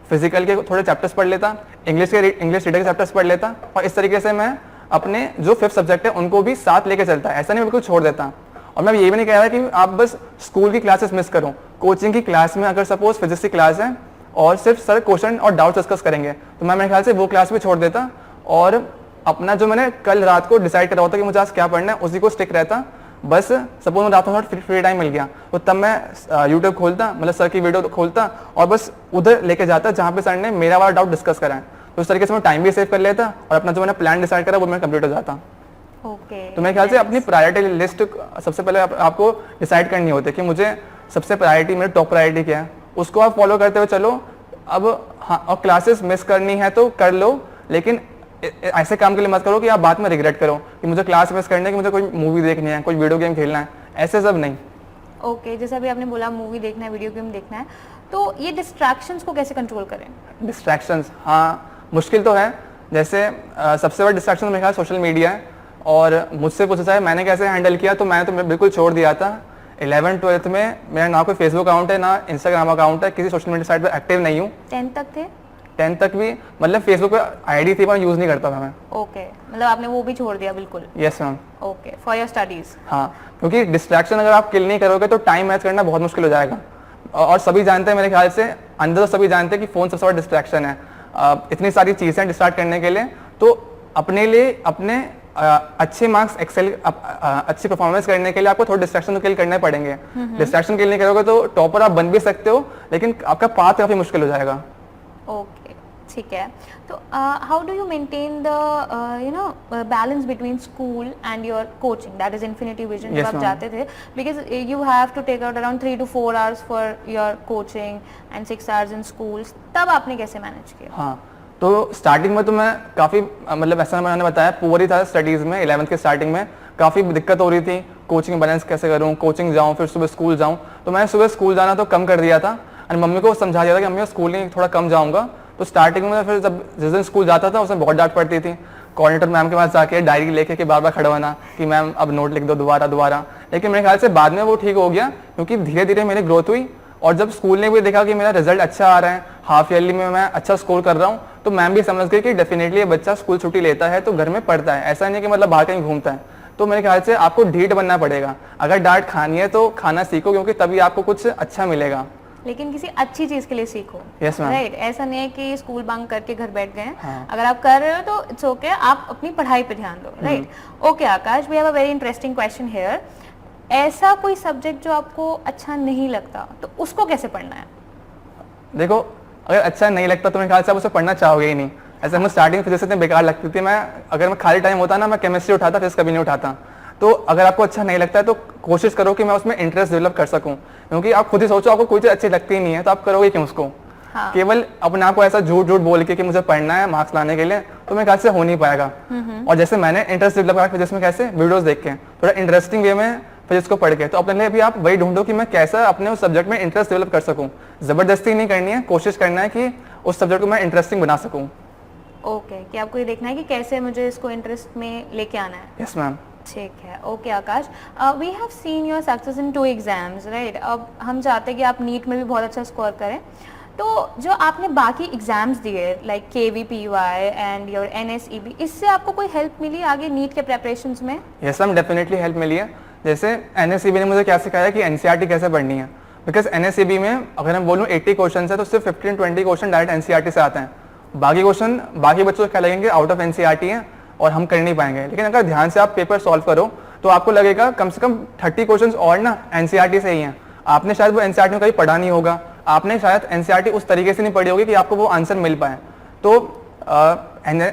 फिजिकल के थोड़े चैप्टर्स पढ़ लेता, इंग्लिश रीडर के चैप्टर्स पढ़ लेता, और इस तरीके से मैं अपने जो 5th सब्जेक्ट है उनको भी साथ लेके चलता है। ऐसा नहीं बिल्कुल छोड़ देता। और मैं ये भी नहीं कह रहा कि आप बस स्कूल की क्लासेस मिस करो। कोचिंग की क्लास में अगर सपोज फिजिक्स की क्लास है और सिर्फ सर क्वेश्चन और डाउट डिस्कस करेंगे, तो मैं मेरे ख्याल से वो क्लास भी छोड़ देता और अपना जो मैंने कल रात को डिसाइड करा होता कि मुझे आज क्या पढ़ना है उसी को स्टिक रहता। बस सपोज मुझे रात में थोड़ा फ्री टाइम मिल गया तो तब मैं यूट्यूब खोलता, मतलब सर की वीडियो खोलता और बस उधर लेके जाता जहाँ पे सर ने मेरा वाला डाउट डिस्कस करा है। तो इस तरीके से मैं टाइम भी सेव कर लेता और अपना जो मैंने प्लान डिसाइड करा वो मैं कंप्लीट हो जाता। तो मेरे ख्याल से अपनी प्रायोरिटी लिस्ट सबसे पहले आपको डिसाइड करनी होती है कि मुझे सबसे प्रायोरिटी, मेरी टॉप प्रायोरिटी क्या है, उसको आप फॉलो करते हुए चलो। अब हाँ, और क्लासेस मिस करनी है तो कर लो, लेकिन ऐसे काम के लिए मत करो कि आप बाद में रिग्रेट करो कि मुझे क्लास मिस करनी है, कि मुझे कोई मूवी देखनी है, कोई वीडियो गेम खेलना है, ऐसे सब नहीं। ओके, जैसे अभी आपने बोला मूवी देखना है, वीडियो गेम देखना है, तो ये डिस्ट्रैक्शंस को कैसे कंट्रोल करें? डिस्ट्रैक्शंस, हाँ मुश्किल तो है। जैसे सबसे बड़ा डिस्ट्रैक्शन मेरे ख्याल सोशल मीडिया है, और मुझसे पूछा जाए मैंने कैसे हैंडल किया, तो मैंने तो बिल्कुल छोड़ दिया था। 11th-12th में मेरा ना कोई फेसबुक अकाउंट है ना इंस्टाग्राम अकाउंट है, किसी सोशल मीडिया साइट पर एक्टिव नहीं हूँ। 10th तक थे? 10th तक भी, मतलब फेसबुक पे आईडी थी पर यूज़ नहीं करता था मैं। ओके, मतलब आपने वो भी छोड़ दिया बिल्कुल? Yes ma'am. Okay, for your studies. हाँ, क्योंकि डिस्ट्रैक्शन अगर आप किल नहीं करोगे तो टाइम मैच करना बहुत मुश्किल हो जाएगा। और सभी जानते हैं मेरे ख्याल से, अंदर तो सभी जानते हैं कि फ़ोन सबसे बड़ा डिस्ट्रैक्शन है। इतनी सारी चीज़ें डिस्ट्रैक्ट करने के लिए, तो अपने लिए अपने अच्छे मार्क्स, अच्छी परफॉर्मेंस करने के लिए आपको थोड़ा डिस्ट्रैक्शन तो किल करने पड़ेंगे। डिस्ट्रैक्शन किल नहीं करोगे तो टॉपर आप बन भी सकते हो, लेकिन आपका पाथ काफ़ी मुश्किल हो जाएगा। ओके, ठीक है। तो how do you maintain the balance between school and your coaching, that is Infinity Vision? जब आप जाते थे, because you have to take out around 3 to 4 hours for your coaching and 6 hours in schools, तब आपने कैसे manage किया? हाँ, तो स्टार्टिंग में तो मैं काफ़ी, मतलब ऐसा मैंने बताया, पुअर ही था स्टडीज़ में। 11th के स्टार्टिंग में काफ़ी दिक्कत हो रही थी, कोचिंग बैलेंस कैसे करूँ, कोचिंग जाऊँ फिर सुबह स्कूल जाऊँ। तो मैंने सुबह स्कूल जाना तो कम कर दिया था, और मम्मी को समझा दिया था कि मम्मी स्कूल नहीं थोड़ा कम जाऊँगा। तो स्टार्टिंग में फिर जब जिस दिन स्कूल जाता था उसमें बहुत डांट पड़ती थी, कोऑर्डिनेटर मैम के पास जाके डायरी लेके कि बार बार खड़ा होना कि मैम अब नोट लिख दो दोबारा। लेकिन मेरे ख्याल से बाद में वो ठीक हो गया, क्योंकि धीरे धीरे मेरी ग्रोथ हुई, और जब स्कूल ने भी देखा कि मेरा रिजल्ट अच्छा आ रहा है, हाफ ईयरली में मैं अच्छा स्कोर कर रहा हूँ, तो मैम भी समझ गई कि डेफिनेटली ये बच्चा स्कूल छुट्टी लेता है तो घर में पढ़ता है, ऐसा नहीं कि मतलब बाहर कहीं घूमता है। तो मेरे ख्याल से आपको ढीठ बनना पड़ेगा। अगर डांट खानी है तो खाना सीखो, क्योंकि तभी आपको कुछ अच्छा मिलेगा, लेकिन किसी अच्छी चीज के लिए सीखो। Yes ma'am. राइट, ऐसा नहीं है कि स्कूल बंक करके घर बैठ गए। हाँ। अगर आप कर रहे हो तो इट्स ओके, आप अपनी पढ़ाई पे ध्यान दो। Right, okay Akash, we have a very interesting question here. ऐसा कोई सब्जेक्ट जो आपको अच्छा नहीं लगता, तो उसको कैसे पढ़ना है? देखो, अगर अच्छा नहीं लगता तो मेरे ख्याल से आप उसे पढ़ना चाहोगे ही नहीं। ऐसे मुझे स्टार्टिंग फिजिक्स इतनी बेकार लगती थी, अगर मैं खाली टाइम होता ना, मैं केमिस्ट्री उठाता, फिजिक्स कभी नहीं उठाता। तो अगर आपको अच्छा नहीं लगता है तो कोशिश करो कि मैं उसमें इंटरेस्ट डेवलप कर सकूं, क्योंकि आप खुद ही सोचो आपको कोई चीज़ अच्छी लगती ही नहीं है तो आप करोगे क्यों उसको? हाँ। केवल अपने आप को ऐसा झूठ बोल के कि मुझे पढ़ना है मार्क्स लाने के लिए, तो मेरे ख्याल से हो नहीं पाएगा। और जैसे मैंने इंटरेस्ट डेवलप करा फिजिक्स में, कैसे वीडियोस देख के थोड़ा इंटरेस्टिंग वे में फिजिक्स को पढ़ के, तो अपने लिए भी आप वही ढूंढो कि मैं कैसा अपने उस सब्जेक्ट में इंटरेस्ट डेवलप कर सकूं। जबरदस्ती नहीं करनी है, कोशिश करना है कि उस सब्जेक्ट को मैं इंटरेस्टिंग बना सकूं। ओके, कि आपको ये देखना है कि कैसे मुझे इसको इंटरेस्ट में लेके आना है। Yes ma'am. ठीक है, okay Akash, we have seen your success in 2 exams, right? अब हम चाहते हैं कि आप नीट में भी बहुत अच्छा स्कोर करें, तो जो आपने बाकी एग्जाम्स दिए like KVPY and your NSEB, इससे आपको कोई हेल्प मिली आगे नीट के प्रेपरेशंस में? यस मैम, डेफिनेटली हेल्प मिली है। जैसे NSEB ने मुझे क्या सिखाया कि NCERT कैसे पढ़नी है, बिकॉज NSEB में अगर मैं बोलूँ 80 क्वेश्चन है तो सिर्फ 15-20 क्वेश्चन डायरेक्ट NCERT से आते हैं। बाकी क्वेश्चन बाकी बच्चों को क्या लगेंगे आउट ऑफ NCERT है और हम कर नहीं पाएंगे। लेकिन अगर ध्यान से आप पेपर सॉल्व करो तो आपको लगेगा कम से कम 30 क्वेश्चन और ना NCERT से ही हैं। आपने शायद वो NCERT में कहीं पढ़ा नहीं होगा, आपने शायद NCERT उस तरीके से नहीं पढ़ी होगी कि आपको वो आंसर मिल पाए। तो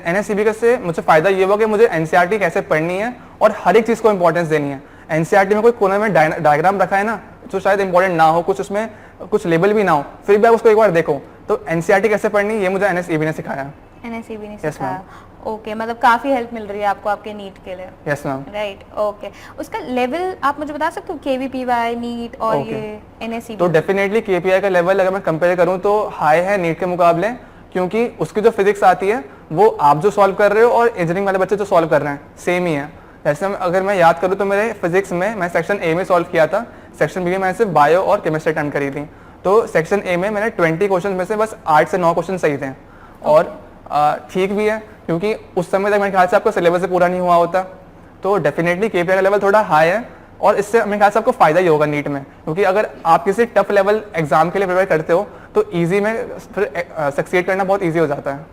NSEB से मुझे फ़ायदा ये हुआ कि मुझे NCERT कैसे पढ़नी है और हर एक चीज़ को इंपॉर्टेंस देनी है। NCERT में कोई कोने में डायग्राम रखा है ना जो शायद इंपॉर्टेंट ना हो, कुछ उसमें कुछ लेबल भी ना हो, फिर भी आप उसको एक बार देखो। तो NCERT कैसे पढ़नी ये मुझे NSEB ने सिखाया। NSEB ने Yes, सिखाया। ओके, मतलब काफी हेल्प मिल रही है आपको आपके नीट के लिए। Yes ma'am. Right, okay. उसका लेवल आप मुझे बता सकते हो, केवीपीवाई, नीट और Okay. ये एनएससी? तो डेफिनेटली केपीआई का लेवल अगर मैं कंपेयर करूं तो हाई है नीट के मुकाबले, क्योंकि उसकी जो फिजिक्स आती है वो आप जो सॉल्व कर रहे हो और इंजीनियरिंग वाले बच्चे जो सॉल्व कर रहे हैं सेम ही है। जैसे अगर मैं याद करूं तो मेरे फिजिक्स में मैं सेक्शन ए में सॉल्व किया था, सेक्शन बी में मैंने सिर्फ बायो और केमिस्ट्री अटेम्प्ट करी थी। तो सेक्शन ए में मैंने 20 क्वेश्चन में से बस 8 से 9 क्वेश्चन सही थे। और ठीक भी है, क्योंकि उस समय तक मेरे ख्याल से आपको सिलेबस से पूरा नहीं हुआ होता। तो डेफिनेटली केपीआई का लेवल थोड़ा हाई है, और इससे मेरे ख्याल से आपको फायदा ही होगा नीट में, क्योंकि अगर आप किसी टफ लेवल एग्जाम के लिए प्रिपेयर करते हो तो इजी में फिर सक्सीड करना बहुत इजी हो जाता है।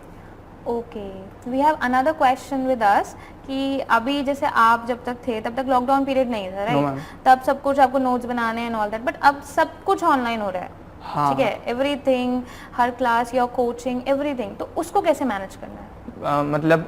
Okay, we have another question with us कि अभी जैसे आप जब तक थे तब तक लॉकडाउन पीरियड नहीं था, No, राइट? ma'am. तब सब कुछ आपको नोट्स बनाने एंड ऑल दैट, बट अब सब कुछ ऑनलाइन हो रहा है। हाँ। ठीक है, everything, her class, your coaching, everything, तो उसको कैसे मैनेज करना है? मतलब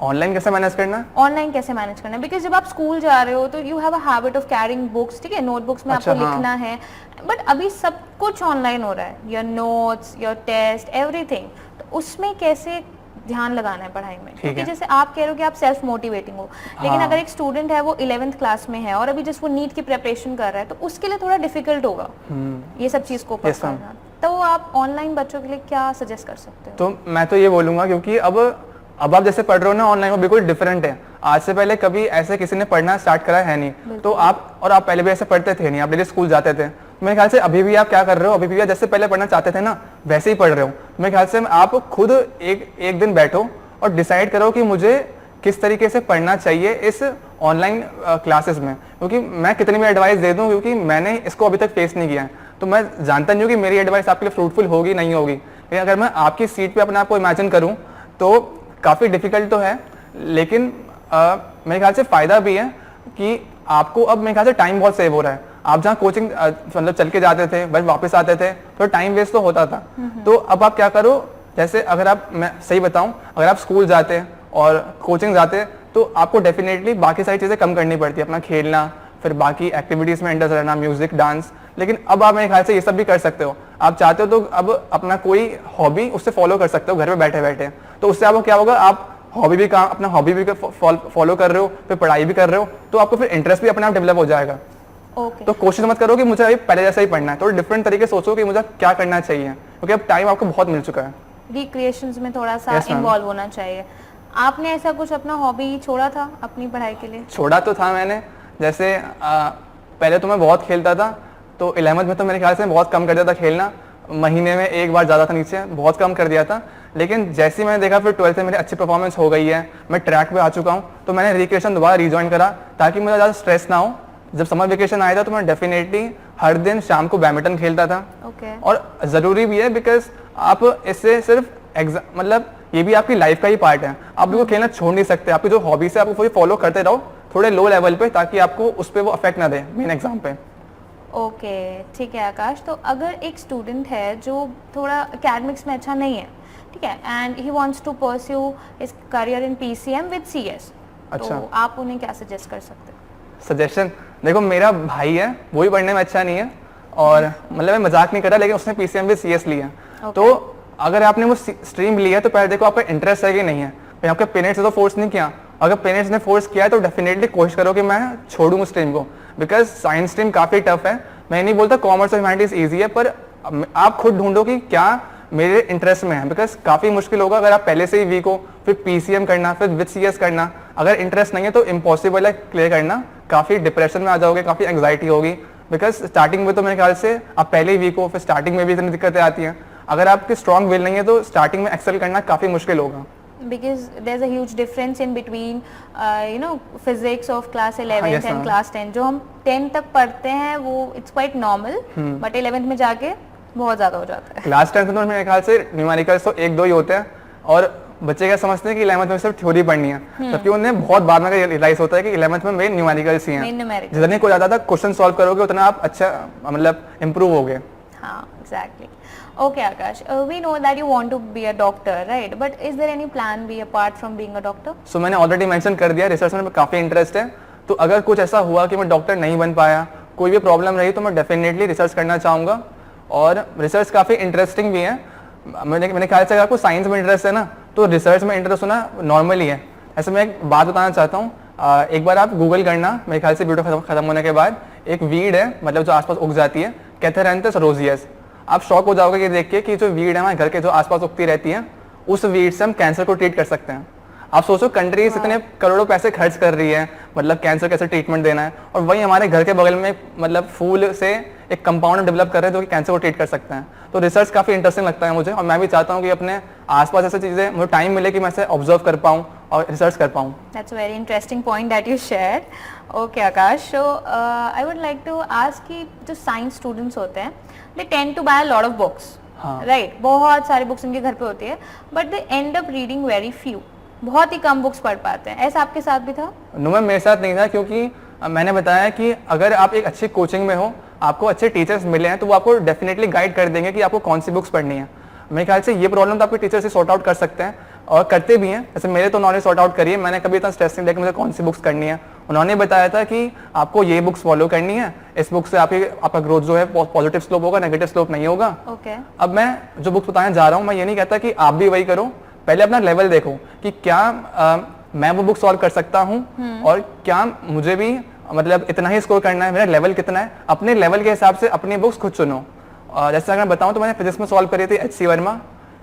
ऑनलाइन कैसे मैनेज करना है? ऑनलाइन कैसे मैनेज करना है? बिकॉज जब आप स्कूल जा रहे हो तो you have a habit of carrying books, ठीक है, नोटबुक्स में अच्छा, आपको हाँ। लिखना है, बट अभी सब कुछ ऑनलाइन हो रहा है, your notes, your test, everything, तो उसमें कैसे ध्यान लगाना है पढ़ाई में? क्योंकि है। जैसे आप कह रहे हो कि आप सेल्फ मोटिवेटिंग हो, लेकिन हाँ। अगर एक स्टूडेंट है वो 11th क्लास में है और अभी जस्ट वो नीट की प्रिपरेशन कर रहा है, तो उसके लिए थोड़ा डिफिकल्ट होगा ये सब चीज को Yes, ma'am. करना। तो आप ऑनलाइन बच्चों के लिए क्या सजेस्ट कर सकते हो? तो मैं तो ये बोलूंगा, क्योंकि अब आप जैसे पढ़ रहे हो ना ऑनलाइन, वो बिल्कुल डिफरेंट है। आज से पहले कभी ऐसे किसी ने पढ़ना स्टार्ट करा है नहीं, तो आप पहले भी ऐसे पढ़ते थे नहीं, आप डेली स्कूल जाते थे। मेरे ख्याल से अभी भी आप क्या कर रहे हो, अभी भी आप जैसे पहले पढ़ना चाहते थे ना वैसे ही पढ़ रहे हो। मेरे ख्याल से आप खुद एक दिन बैठो और डिसाइड करो कि मुझे किस तरीके से पढ़ना चाहिए इस ऑनलाइन क्लासेस में, क्योंकि मैं कितनी भी एडवाइस दे दूं, क्योंकि मैंने इसको अभी तक फेस नहीं किया है, तो मैं जानता नहीं हूँ कि मेरी एडवाइस आपके लिए फ्रूटफुल होगी नहीं होगी। लेकिन अगर मैं आपकी सीट पे अपने आप को इमेजिन करूँ तो काफ़ी डिफिकल्ट तो है, लेकिन मेरे ख्याल से फ़ायदा भी है कि आपको अब मेरे ख्याल से टाइम बहुत सेव हो रहा है। आप जहाँ कोचिंग मतलब चल के जाते थे बस वापस आते थे तो टाइम वेस्ट तो होता था। तो अब आप क्या करो, जैसे अगर आप, मैं सही बताऊं, अगर आप स्कूल जाते और कोचिंग जाते तो आपको डेफिनेटली बाकी सारी चीज़ें कम करनी पड़ती है, अपना खेलना, फिर बाकी एक्टिविटीज़ में इंटरेस्ट रहना, म्यूजिक, डांस। लेकिन अब आप मेरे ख्याल से ये सब भी कर सकते हो। आप चाहते हो तो अब अपना कोई हॉबी उससे फॉलो कर सकते हो घर पे बैठे बैठे। तो उससे आपको क्या होगा, आप अपना हॉबी भी फॉलो कर रहे हो, फिर पढ़ाई भी कर रहे हो, तो आपको फिर इंटरेस्ट भी अपने आप डेवलप हो जाएगा। ओके, तो कोशिश मत करो कि मुझे अभी पहले जैसा ही पढ़ना है, थोड़ा डिफरेंट तरीके सोचो कि मुझे क्या करना चाहिए, क्योंकि अब टाइम आपको बहुत मिल चुका है। रिक्रिएशंस में थोड़ा सा Yes, ma'am. इन्वॉल्व होना चाहिए। आपने ऐसा कुछ अपना हॉबी छोड़ा था अपनी पढ़ाई के लिए? छोड़ा तो था मैंने, जैसे पहले तो मैं बहुत खेलता था, तो 11th में तो मेरे ख्याल से बहुत कम कर दिया था खेलना, महीने में एक बार ज़्यादा था, नीचे बहुत कम कर दिया था। लेकिन जैसे ही मैंने देखा फिर 12th में मेरी अच्छी परफॉर्मेंस हो गई है, मैं ट्रैक पे आ चुका हूँ, तो मैंने रिक्रिएशन दोबारा रिज्वाइन करा ताकि मुझे ज़्यादा स्ट्रेस ना हो। जब समर वेकेशन आया था तो मैं डेफिनेटली हर दिन शाम को बैडमिंटन खेलता था। ओके, और ज़रूरी भी है, बिकॉज आप इससे सिर्फ एग्जाम, मतलब ये भी आपकी लाइफ का ही पार्ट है, आप बिल्कुल खेलना छोड़ नहीं सकते। आपकी जो हॉबीज है आपको फॉलो करते रहो थोड़े लो लेवल पे, ताकि आपको उस पर वो अफेक्ट ना दे मेन एग्जाम पे। ओके, ठीक है आकाश। तो अगर एक स्टूडेंट है जो थोड़ा एकेडमिक्स में अच्छा नहीं है, ठीक है, and he wants to pursue his career in PCM with CS, अच्छा। तो आप उन्हें क्या सजेस्ट कर सकते हो? सजेशन, देखो मेरा भाई है वो भी पढ़ने में अच्छा नहीं है, और मतलब मैं मजाक नहीं कर रहा, लेकिन उसने पीसीएम भी सीएस लिया है। तो अगर आपने वो स्ट्रीम लिया है तो पहले देखो आपका इंटरेस्ट है कि नहीं है। भाई आपके पेरेंट्स ने तो फोर्स नहीं किया, अगर पेरेंट्स ने फोर्स किया है तो डेफिनेटली कोशिश करो कि मैं छोड़ूं स्ट्रीम को, बिकॉज साइंस स्ट्रीम काफ़ी टफ है। मैं नहीं बोलता कॉमर्स और ह्यूमैनिटीज ईजी है, पर आप खुद ढूंढो कि क्या मेरे इंटरेस्ट में है, बिकॉज काफ़ी मुश्किल होगा अगर आप पहले से ही वीक हो, फिर पीसीएम करना, फिर विद सीएस करना, अगर इंटरेस्ट नहीं है तो इम्पॉसिबल है क्लियर करना। काफ़ी डिप्रेशन में आ जाओगे, काफ़ी एंग्जाइटी होगी, बिकॉज स्टार्टिंग में तो मेरे ख्याल से आप पहले ही वीक हो, फिर स्टार्टिंग में भी इतनी दिक्कतें आती हैं। अगर आपकी स्ट्रॉन्ग विल नहीं है तो स्टार्टिंग में एक्सेल करना काफ़ी मुश्किल होगा। Because there's a huge difference in between, physics of class 11th yes, and ma'am. class 10. जो हम 10 तक पढ़ते हैं वो it's quite normal, but 11th में जाके बहुत ज़्यादा हो जाता है। क्लास 10 में तो मेरे ख्याल से न्यूमेरिकल्स तो 1-2 ही होते हैं, और बच्चे क्या समझते हैं कि 11th में सिर्फ थ्योरी पढ़नी है, जबकि उन्हें बहुत बाद में रियलाइज होता है कि 11th में मेन न्यूमेरिकल्स ही हैं। Main numerical. जितने को ज़्यादा क्वेश्चन सॉल्व करोगे उतना आप अच्छा मतलब इम्प्रूव होगे। हाँ, exactly. Okay, Akash. We know that you want to be a doctor, right? But is there any plan B apart from being a doctor? सो मैंने ऑलरेडी मेंशन कर दिया, रिसर्च में काफ़ी इंटरेस्ट है, तो अगर कुछ ऐसा हुआ कि मैं डॉक्टर नहीं बन पाया, कोई भी प्रॉब्लम रही, तो मैं डेफिनेटली रिसर्च करना चाहूँगा। और रिसर्च काफ़ी इंटरेस्टिंग भी है। मैंने ख्याल से अगर आपको साइंस में इंटरेस्ट है ना, तो रिसर्च में इंटरेस्ट होना नॉर्मली है। ऐसे मैं एक बात बताना चाहता हूँ, एक बार आप गूगल करना, मेरे ख्याल से वीडियो खत्म होने के बाद, एक वीड है मतलब जो आसपास उग जाती है, कैथेरेंथस रोजियस। आप शॉक हो जाओगे ये देख के कि जो वीड है हमारे घर के जो आसपास उगती रहती है, उस वीड से हम कैंसर को ट्रीट कर सकते हैं। आप सोचो कंट्रीज इतने करोड़ों पैसे खर्च कर रही है मतलब कैंसर कैसे ट्रीटमेंट देना है, और वही हमारे घर के बगल में मतलब फूल से एक कंपाउंड डेवलप कर रहे हैं जो कि कैंसर को ट्रीट कर सकते हैं। तो रिसर्च काफ़ी इंटरेस्टिंग लगता है मुझे, और मैं भी चाहता हूँ कि अपने आसपास ऐसी चीज़ें मुझे टाइम मिले कि मैं इसे ऑब्जर्व कर पाऊँ और रिसर्च कर पाऊँ। That's a very interesting point that you shared. Okay, Akash. So I would like to ask कि जो साइंस स्टूडेंट्स होते हैं, they tend to buy a lot of books. हाँ। Right? बहुत सारी बुक्स उनके घर पे होती है, but they end up reading very few. बहुत ही कम बुक्स पढ़ पाते हैं। ऐसा आपके साथ भी था? नो मैम, मेरे साथ नहीं था, क्योंकि मैंने बताया कि अगर आप एक अच्छी कोचिंग में हो, आपको अच्छे टीचर्स मिले हैं, तो वो आपको डेफिनेटली गाइड कर देंगे कि आपको कौन सी बुक्स पढ़नी है। मेरे ख्याल से ये प्रॉब्लम तो आपके टीचर से सॉर्ट आउट कर सकते हैं, और करते भी हैं। जैसे मेरे तो उन्होंने सॉर्ट आउट करी है, मैंने कभी इतना स्ट्रेस नहीं लिया कि मुझे कौन सी बुक्स करनी है। उन्होंने बताया था कि आपको ये बुक्स फॉलो करनी है, इस बुक से आपका ग्रोथ जो है पॉजिटिव स्लोप होगा, नेगेटिव स्लोप नहीं होगा। Okay. अब मैं जो बुक्स बताने जा रहा हूँ, मैं ये नहीं कहता कि आप भी वही करो। पहले अपना लेवल देखो कि क्या मैं वो बुक सॉल्व कर सकता हूँ, और क्या मुझे भी मतलब इतना ही स्कोर करना है, मेरा लेवल कितना है। अपने लेवल के हिसाब से अपनी बुक्स खुद चुनो। जैसे अगर मैं बताऊँ तो मैंने फिजिक्स में सॉल्व करी थी एच.सी. वर्मा।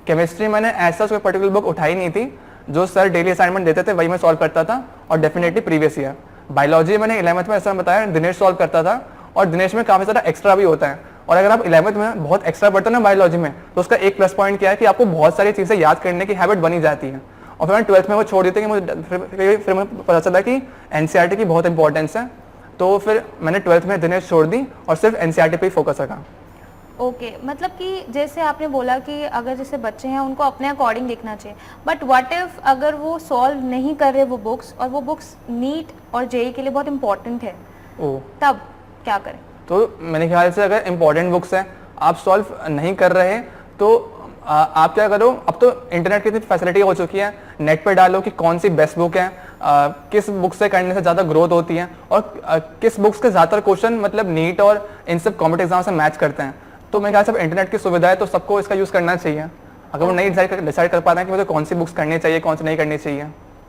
केमिस्ट्री मैंने ऐसा कोई पर्टिकुलर बुक उठाई नहीं थी, जो सर डेली असाइनमेंट देते थे वही मैं सॉल्व करता था, और डेफिनेटली प्रीवियस ईयर। बायोलॉजी मैंने 11th में ऐसा बताया दिनेश सॉल्व करता था, और दिनेश में काफ़ी सारा एक्स्ट्रा भी होता है। और अगर आप 11th में बहुत एक्स्ट्रा पढ़ते हो ना बायोलॉजी में, तो उसका एक प्लस पॉइंट क्या है कि आपको बहुत सारी चीज़ें याद करने की हैबिट बनी जाती है। और फिर मैंने 12th में वो छोड़ दी थी कि मुझे फिर मुझे पता चला कि एनसीईआरटी की बहुत इंपॉर्टेंस है, तो फिर मैंने 12th में दिनेश छोड़ दी और सिर्फ एनसीईआरटी पे ही फोकस रखा। ओके, मतलब कि जैसे आपने बोला कि अगर जैसे बच्चे हैं उनको अपने अकॉर्डिंग देखना चाहिए, बट व्हाट इफ अगर वो सॉल्व नहीं कर रहे वो बुक्स, और वो बुक्स नीट और जेईई के लिए बहुत इंपॉर्टेंट है, तब क्या करें? तो मेरे ख्याल से अगर इंपॉर्टेंट बुक्स हैं आप सॉल्व नहीं कर रहे, तो आप क्या करो, अब तो इंटरनेट की इतनी फैसिलिटी हो चुकी है, नेट पे डालो कि कौन सी बेस्ट बुक है, किस बुक से करने से ज़्यादा ग्रोथ होती है, और किस बुक्स के ज़्यादातर क्वेश्चन मतलब नीट और इन सब कॉम्पिटिटिव एग्जाम से मैच करते हैं। तो मेरे ख्याल से इंटरनेट की सुविधा है, तो सबको इसका यूज़ करना चाहिए। अगर वो नहीं डिसाइड कर पाते हैं कि मुझे कौन सी बुक्स करनी चाहिए, कौन सी नहीं करनी चाहिए।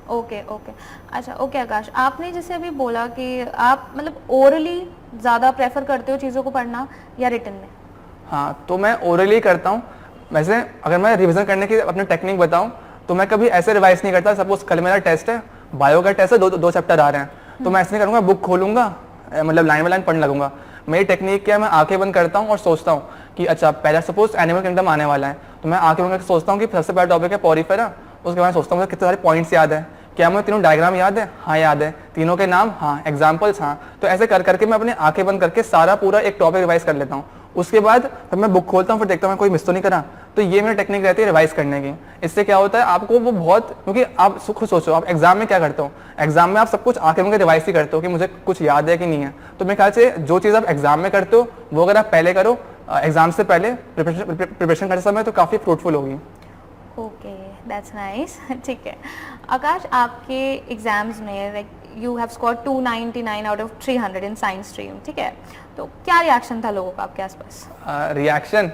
ओके ओके, अच्छा ओके आकाश, आपने जैसे अभी बोला कि आप मतलब ओरली ज़्यादा प्रेफर करते हो चीज़ों को पढ़ना या रिटन में? हाँ, तो मैं ओरली करता हूँ। वैसे अगर मैं रिवीजन करने की अपनी टेक्निक बताऊँ, तो मैं कभी ऐसे रिवाइज नहीं करता। सपोज कल मेरा टेस्ट है, बायो का टेस्ट है, दो चैप्टर आ रहे हैं, तो मैं ऐसे नहीं करूँगा बुक खोलूँगा मतलब लाइन बाय लाइन पढ़ने लगूंगा। मेरी टेक्निक क्या है, मैं आंखें बंद करता हूँ और सोचता हूँ कि अच्छा पहला सपोज एनिमल किंगडम आने वाला है, तो मैं आंखें बंद करके सोचता हूँ कि सबसे पहला टॉपिक है पॉरीफेरा। उसके बाद सोचता हूँ कितने सारे पॉइंट्स याद है, क्या मुझे तीनों डायग्राम याद है, हाँ याद है, तीनों के नाम हाँ, एग्जाम्पल्स हाँ। तो ऐसे कर करके मैं अपने आंखें बंद करके सारा पूरा एक टॉपिक रिवाइज कर लेता हूँ। उसके बाद फिर मैं बुक खोलता हूँ, फिर देखता हूँ मैं कोई मिस तो नहीं करा। तो ये मेरी टेक्निक रहती है रिवाइज करने की। इससे क्या होता है आपको वो बहुत, क्योंकि आप खुद सोचो आप एग्जाम में क्या करते हो, एग्जाम में आप सब कुछ आंखें बंद रिवाइज ही करते हो कि मुझे कुछ याद है कि नहीं है। तो मेरे ख्याल से जो चीज़ आप एग्जाम में करते हो वो अगर आप पहले करो एग्जाम से पहले प्रिपरेशन करते समय, तो काफ़ी फ्रूटफुल होगी। Okay, that's nice. ठीक है आकाश, आपके एग्जाम्स में like you have scored 299 out of 300 in science stream, ठीक है, तो क्या रिएक्शन था लोगों का आपके आसपास? रिएक्शन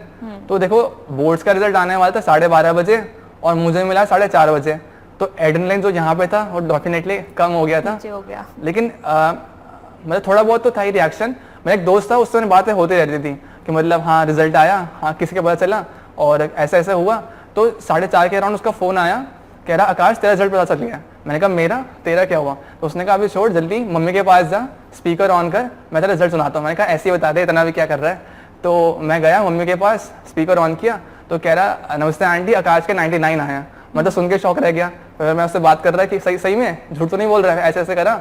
तो देखो, बोर्ड्स का रिजल्ट आने वाला था 12:30 बजे और मुझे मिला 4:30 बजे, तो एड्रेनलिन जो यहाँ पे था वो डेफिनेटली कम हो गया था। हो गया। लेकिन मतलब थोड़ा बहुत तो था ही रिएक्शन। मेरा एक दोस्त था, उससे बातें होती रहती थी कि मतलब हाँ रिजल्ट आया, हाँ किसी का पता चला और ऐसा ऐसा हुआ। तो 4:30 के अराउंड उसका फ़ोन आया, कह रहा आकाश तेरा रिजल्ट पता चल गया। मैंने कहा मेरा, तेरा क्या हुआ? तो उसने कहा अभी छोड़, जल्दी मम्मी के पास जा, स्पीकर ऑन कर, मैं तेरा रिजल्ट सुनाता हूँ। मैंने कहा ऐसे ही बता दे, इतना भी क्या कर रहा है। तो मैं गया मम्मी के पास, स्पीकर ऑन किया, तो कह रहा नमस्ते आंटी, आकाश के 99 आए हैं। मैं तो सुन के शौक रह गया। फिर मैं उससे बात कर रहा कि सही में झूठ तो नहीं बोल रहा है, ऐसे ऐसे करा।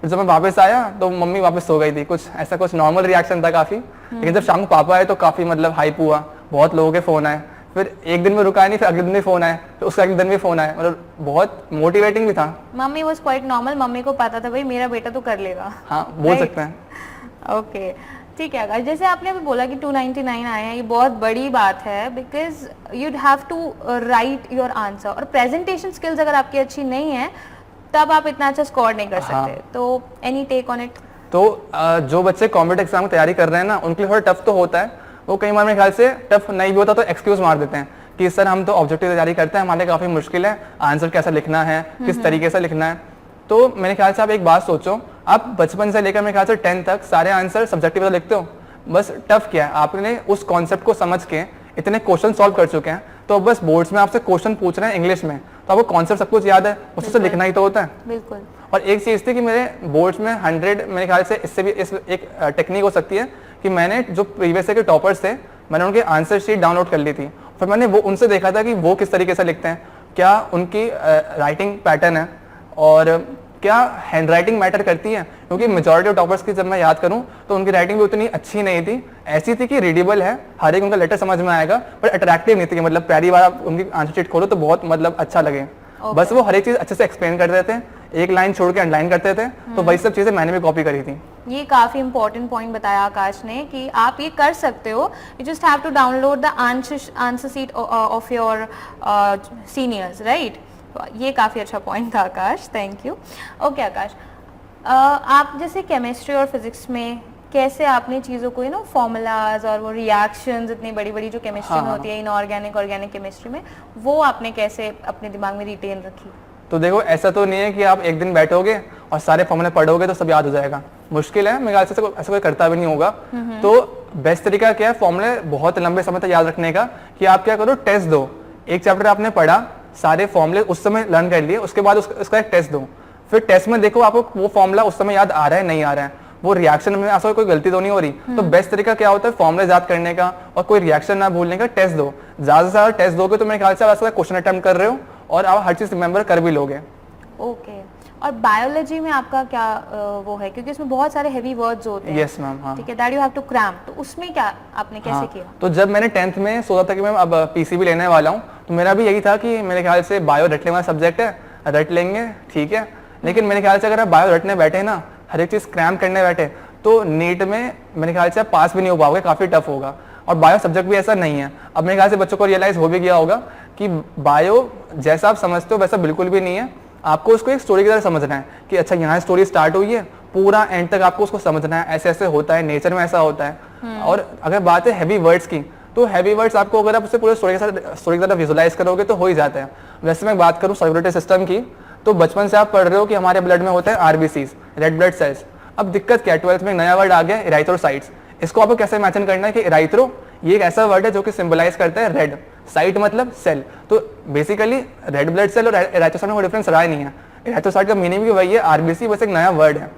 फिर जब मैं वापस आया तो मम्मी वापस सो गई थी। कुछ नॉर्मल रिएक्शन था काफ़ी। लेकिन जब शाम को पापा आए तो काफ़ी मतलब हाइप हुआ, बहुत लोगों के फ़ोन आए। फिर एक दिन में रुका नहीं, फिर अगले दिन भी फ़ोन आए, फिर उसके अगले दिन भी फ़ोन आए, मतलब बहुत मोटिवेटिंग भी था। Mummy was quite normal, mummy को पता था भाई मेरा बेटा तो कर लेगा। हाँ, बोल सकते हैं। ओके, ठीक है आकाश, जैसे आपने अभी बोला कि 299 आए हैं, ये बहुत बड़ी बात है, because you'd have to write your answer, और प्रेजेंटेशन स्किल्स अगर आपकी अच्छी नहीं है तब आप इतना अच्छा स्कोर नहीं कर सकते। हाँ। तो एनी टेक ऑन इट? तो जो बच्चे कॉम्पिटिटिव एग्जाम की तैयारी कर रहे हैं ना, उनके लिए थोड़ा टफ तो होता है। वो कई बार मेरे ख्याल से टफ नहीं भी होता तो एक्सक्यूज मार देते हैं कि सर हम तो ऑब्जेक्टिव तैयारी करते हैं, हमारे लिए काफ़ी मुश्किल है, आंसर कैसा लिखना है, किस तरीके से लिखना है। तो मेरे ख्याल से आप एक बात सोचो, आप बचपन से लेकर मेरे ख्याल से 10 तक सारे आंसर सब्जेक्टिव तो लिखते हो, बस टफ क्या है, आपने उस कॉन्सेप्ट को समझ के इतने क्वेश्चन सॉल्व कर चुके हैं, तो बस बोर्ड्स में आपसे क्वेश्चन पूछ रहे हैं इंग्लिश में, तो आपको कॉन्सेप्ट सब कुछ याद है, उससे लिखना ही तो होता है। बिल्कुल। और एक चीज़ थी कि मेरे बोर्ड्स में 100 मेरे ख्याल से इससे भी इस एक टेक्निक हो सकती है कि मैंने जो प्रीवियस ईयर के टॉपर्स थे, मैंने उनकी आंसर शीट डाउनलोड कर ली थी, फिर मैंने वो उनसे देखा था कि वो किस तरीके से लिखते हैं, क्या उनकी राइटिंग पैटर्न है और क्या हैंड राइटिंग मैटर करती है, क्योंकि मेजॉरिटी ऑफ टॉपर्स की जब मैं याद करूं तो उनकी राइटिंग भी उतनी अच्छी नहीं थी, ऐसी थी कि रीडेबल है, हर एक उनका लेटर समझ में आएगा, पर अट्रैक्टिव नहीं थी कि मतलब पहली बार आप उनकी आंसर शीट खोलो तो बहुत मतलब अच्छा लगे। बस वो हर एक चीज़ अच्छे से एक्सप्लेन कर देते थे, एक लाइन छोड़ के अंडरलाइन करते थे, तो वही सब चीज़ें मैंने भी कॉपी करी थी। ये काफी इंपॉर्टेंट पॉइंट बताया आकाश ने कि आप ये कर सकते हो, you just have to download the answer sheet of your seniors, right. ये काफी अच्छा पॉइंट था Akash, thank you. Okay Akash, आप जैसे केमिस्ट्री और फिजिक्स में कैसे आपने चीज़ों को फॉर्मूलाज और वो रिएक्शंस इतनी बड़ी बड़ी जो केमिस्ट्री में होती है, इनऑर्गेनिक ऑर्गेनिक केमिस्ट्री में, वो आपने कैसे अपने दिमाग में रिटेन रखी? तो देखो, ऐसा तो नहीं है कि आप एक दिन बैठोगे और सारे फॉर्मूले पढ़ोगे तो सब याद हो जाएगा, मुश्किल है, मेरे ख्याल से ऐसा कोई करता भी नहीं होगा। तो बेस्ट तरीका क्या है फॉर्मूले बहुत लंबे समय तक याद रखने का, कि आप क्या करो, टेस्ट दो। एक चैप्टर आपने पढ़ा, सारे फॉर्मूले उस समय लर्न कर लिए, उसके बाद उसका एक टेस्ट दो, फिर टेस्ट में देखो आपको वो फॉर्मूला उस समय याद आ रहा है नहीं आ रहा है, वो रिएक्शन में ऐसा कोई गलती तो नहीं हो रही। तो बेस्ट तरीका क्या होता है फॉर्मूले याद करने का और कोई रिएक्शन ना भूलने का, टेस्ट दो। ज्यादा से ज्यादा टेस्ट दोगे तो मेरे ख्याल से आप ऐसा क्वेश्चन अटेम्प्ट कर रहे हो और आप हर चीज रिमेंबर कर भी लोगे। ओके। और बायोलॉजी में आपका क्या वो है, क्योंकि उसमें बहुत सारे हेवी वर्ड्स होते हैं। यस मैम, हाँ। ठीक है, that you have to cram, तो उसमें क्या आपने कैसे किया? तो जब मैंने 10th में सोचा था कि मैं अब पीसीबी लेने वाला हूँ, तो मेरा भी यही था कि मेरे ख्याल से बायो रटने वाला सब्जेक्ट है, रट लेंगे ठीक है, लेकिन मेरे ख्याल से अगर आप बायो रटने बैठे ना, हर एक चीज़ क्रैम करने बैठे, तो नीट में मेरे ख्याल से आप पास भी नहीं हो पाओगे, काफ़ी टफ होगा। और बायो सब्जेक्ट भी ऐसा नहीं है। अब मेरे ख्याल से बच्चों को रियलाइज़ हो भी गया होगा कि बायो जैसा आप समझते हो वैसा बिल्कुल भी नहीं है, आपको उसको एक स्टोरी की तरह समझना है कि अच्छा यहाँ स्टोरी स्टार्ट हुई है, पूरा एंड तक आपको उसको समझना है, ऐसे ऐसे होता है, नेचर में ऐसा होता है। और अगर बात है हैवी वर्ड्स की, तो हैवी वर्ड्स आपको अगर आप उससे पूरे स्टोरी की तरह विजुलाइज करोगे तो हो ही जाता है। वैसे मैं बात करूँ सर्कुलेटरी सिस्टम की, तो बचपन से आप पढ़ रहे हो कि हमारे ब्लड में होते हैं आरबीसीज, रेड ब्लड सेल्स। अब दिक्कत क्या है, 12th में एक नया वर्ड आ गया इराइथ्रोसाइट्स। इसको आपको कैसे इमेजिन करना है कि इराइथ्रो ये एक ऐसा वर्ड है जो कि सिंबलाइज करता है रेड, साइट मतलब सेल, तो बेसिकली रेड ब्लड सेल और इराइथ्रोसाइट में कोई डिफरेंस रहा ही नहीं है। इराइथ्रोसाइट का मीनिंग भी वही है, आरबीसी बस एक नया वर्ड है।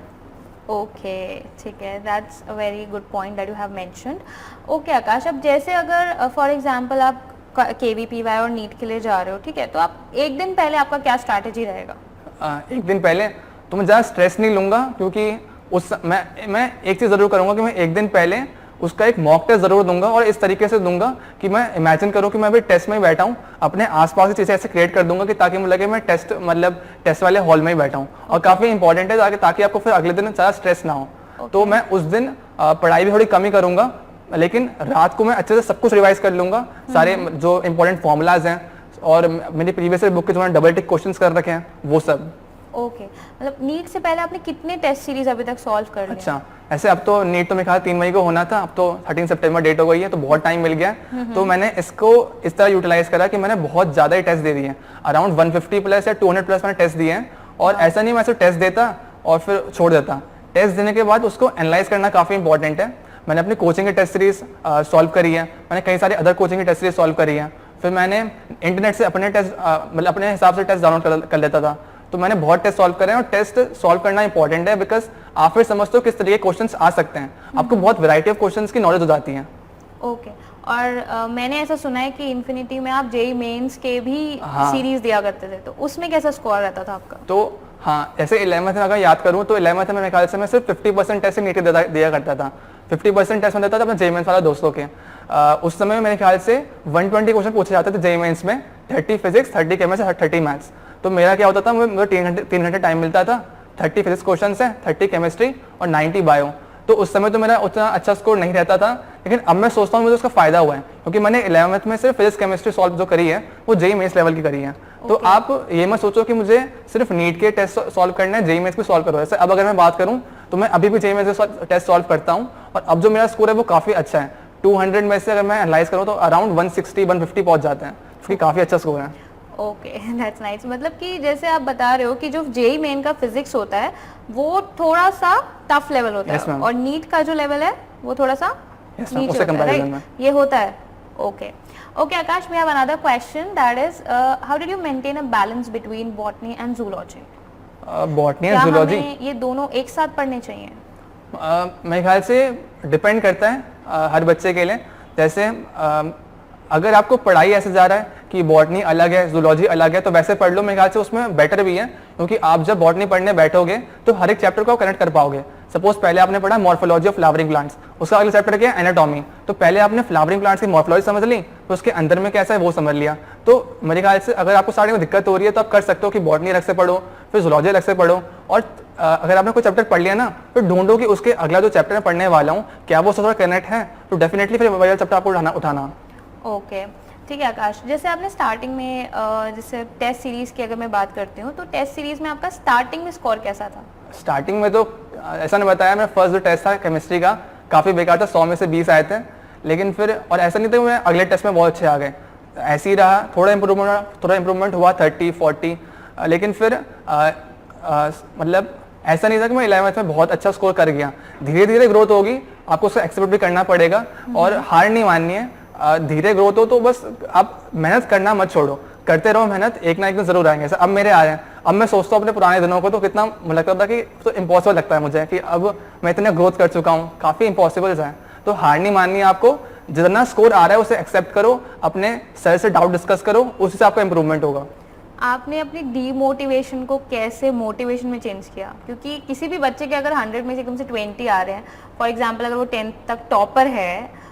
ओके, ठीक है, that's a very good point that you have mentioned. Okay Akash, अब जैसे अगर फॉर एग्जांपल आप केवीपीवाई और नीट के लिए जा रहे हो, ठीक है, तो आप एक दिन पहले आपका क्या स्ट्रैटेजी रहेगा? एक दिन पहले तो मैं ज़्यादा स्ट्रेस नहीं लूँगा, क्योंकि मैं एक चीज़ ज़रूर करूँगा कि मैं एक दिन पहले उसका एक मॉक टेस्ट ज़रूर दूंगा, और इस तरीके से दूंगा कि मैं इमेजिन करूँ कि मैं अभी टेस्ट में ही बैठा हूँ, अपने आसपास की चीज़ें ऐसे क्रिएट कर दूंगा कि ताकि मुझे लगे मैं टेस्ट वाले हॉल में ही बैठा हूँ। और काफ़ी इंपॉर्टेंट है ताकि आपको फिर अगले दिन ज़्यादा स्ट्रेस ना हो। तो मैं उस दिन पढ़ाई भी थोड़ी कम ही करूँगा, लेकिन रात को मैं अच्छे से सब कुछ रिवाइज कर लूँगा, सारे जो इंपॉर्टेंट फॉर्मूलाज हैं और मेरी प्रीवियस बुक के जो डबल टिक क्वेश्चंस कर रखे हैं वो सब। ओके, मतलब नीट से पहले आपने कितने टेस्ट सीरीज अभी तक सॉल्व कर लिए? अच्छा, ऐसे अब तो नीट तो मेरे ख्याल 3 मई को होना था, अब तो 13 सितंबर डेट हो गई है, तो बहुत टाइम मिल गया। तो मैंने इसको इस तरह यूटिलाइज करा कि मैंने बहुत ज़्यादा ही टेस्ट दे दिए, अराउंड 150 प्लस या 200 प्लस मैंने टेस्ट दिए हैं। और ऐसा नहीं मैं ऐसे टेस्ट देता और फिर छोड़ देता, टेस्ट देने के बाद उसको एनालाइज करना काफ़ी इंपॉर्टेंट है। मैंने अपनी कोचिंग की टेस्ट सीरीज सॉल्व करी है, मैंने कई सारे अदर कोचिंग की टेस्ट सीरीज सॉल्व करी है, फिर मैंने इंटरनेट से अपने टेस्ट मतलब अपने हिसाब से टेस्ट डाउनलोड कर लेता था। तो मैंने बहुत टेस्ट सॉल्व करे हैं, और टेस्ट सॉल्व करना इंपॉर्टेंट है बिकॉज आप फिर समझते हो किस तरीके के क्वेश्चंस आ सकते हैं, आपको बहुत वैरायटी ऑफ क्वेश्चंस की नॉलेज हो जाती है। ओके, और मैंने ऐसा सुना है कि इन्फिनिटी में आप जेई मेंस के भी सीरीज दिया करते थे, तो उसमें कैसा स्कोर रहता था आपका? तो हाँ, ऐसे 11th में अगर याद करूँ तो 11th में मेरे ख्याल से मैं सिर्फ 50% टेस्ट नीट दिया करता था, 50% टेस्ट में देता था अपने जेई मेंस वाला दोस्तों के। उस समय मेरे ख्याल से 120 क्वेश्चन पूछे जाते थे जेई मेंस में, 30 फिजिक्स, 30 केमिस्ट्री, 30 मैथ्स। तो मेरा क्या होता था, मुझे 3 घंटे टाइम मिलता था, 30 फिजिक्स क्वेश्चन है, 30 केमिस्ट्री और 90 बायो। तो उस समय तो मेरा उतना अच्छा स्कोर नहीं रहता था, लेकिन अब मैं सोचता हूँ मुझे उसका फायदा हुआ है, क्योंकि मैंने 11th में सिर्फ फिजिक्स केमिस्ट्री सॉल्व जो करी है वो जेई मेंस लेवल की करी है। तो आप ये मत सोचो कि मुझे सिर्फ नीट के टेस्ट सॉल्व करना है, जेई मेंस भी सॉल्व करो। ऐसे अब अगर मैं बात करूँ तो मैं अभी भी जेई मेंस के टेस्ट सॉल्व करता हूँ, और अब जो मेरा स्कोर है वो काफ़ी अच्छा है। 200 में से अगर मैं एनालाइज करूँ तो अराउंड 160-150 पहुँच जाते हैं, उसकी काफ़ी अच्छा स्कोर है। Okay, that's nice. मतलब कि जैसे आप बता रहे हो कि जो जेई मेन का फिजिक्स होता है वो थोड़ा सा टफ लेवल होता Yes, है ma'am. और नीट का जो लेवल है वो थोड़ा सा Yes, ma'am. नीचे उससे होता है, comparison में। राइट? ये होता है। Okay okay Akash, we have another question, that is how did you maintain a balance between botany and zoology? Botany क्या एंड जूलॉजी हमें ये दोनों एक साथ पढ़ने चाहिए? मेरे ख्याल से डिपेंड करता है हर बच्चे के लिए। जैसे अगर आपको पढ़ाई ऐसे जा रहा है कि बॉटनी अलग है जूलॉजी अलग है तो वैसे पढ़ लो, मेरे ख्याल से उसमें बेटर भी है, क्योंकि आप जब बॉटनी पढ़ने बैठोगे तो हर एक चैप्टर को आप कनेक्ट कर पाओगे। सपोज पहले आपने पढ़ा मॉर्फोलॉजी ऑफ फ्लावरिंग प्लांट्स, उसका अगला चैप्टर क्या है एनाटॉमी, तो पहले आपने फ्लावरिंग प्लांट्स की मॉर्फोलॉजी समझ ली, तो उसके अंदर में कैसा है वो समझ लिया। तो मेरे ख्याल से अगर आपको स्टार्टिंग में दिक्कत हो रही है तो आप कर सकते हो कि बॉटनी अलग से पढ़ो, फिर जूलॉजी अलग से पढ़ो, और अगर आपने कोई चैप्टर पढ़ लिया ना फिर ढूंढो कि उसके अगला जो चैप्टर मैं पढ़ने वाला हूँ क्या वो थोड़ा कनेक्ट है, तो डेफिनेटली फिर वही चैप्टर आपको उठाना। ओके ठीक है आकाश, जैसे आपने स्टार्टिंग में जैसे टेस्ट सीरीज की अगर मैं बात करती हूँ तो टेस्ट सीरीज में आपका स्टार्टिंग में स्कोर कैसा था? स्टार्टिंग में तो ऐसा नहीं बताया, मेरा फर्स्ट जो टेस्ट था केमिस्ट्री का काफ़ी बेकार था, 100 में से 20 आए थे, लेकिन फिर और ऐसा नहीं था कि मैं अगले टेस्ट में बहुत अच्छे आ गए, ऐसे ही रहा, थोड़ा इम्प्रूवमेंट हुआ 30-40, लेकिन फिर मतलब ऐसा नहीं था कि मैं 11th में बहुत अच्छा स्कोर कर गया। धीरे धीरे ग्रोथ होगी, आपको उसको एक्सेप्ट भी करना पड़ेगा और हार नहीं माननी है। धीरे ग्रोथ हो तो बस आप मेहनत करना मत छोड़ो, करते रहो मेहनत, एक ना एक दिन जरूर आएंगे। अब मेरे आ रहे हैं, अब मैं सोचता हूँ अपने पुराने दिनों को तो कितना लगता था कि तो इम्पॉसिबल लगता है मुझे कि अब मैं इतना ग्रोथ कर चुका हूँ, काफ़ी इम्पॉसिबल है। तो हार नहीं माननी है आपको, जितना स्कोर आ रहा है उसे एक्सेप्ट करो, अपने सर से डाउट डिस्कस करो, उससे से आपका इंप्रूवमेंट होगा। आपने अपनी डीमोटिवेशन को कैसे मोटिवेशन में चेंज किया? क्योंकि किसी भी बच्चे के अगर 100 में से एकदम से 20 आ रहे हैं, फॉर एग्जांपल अगर वो 10th तक टॉपर है,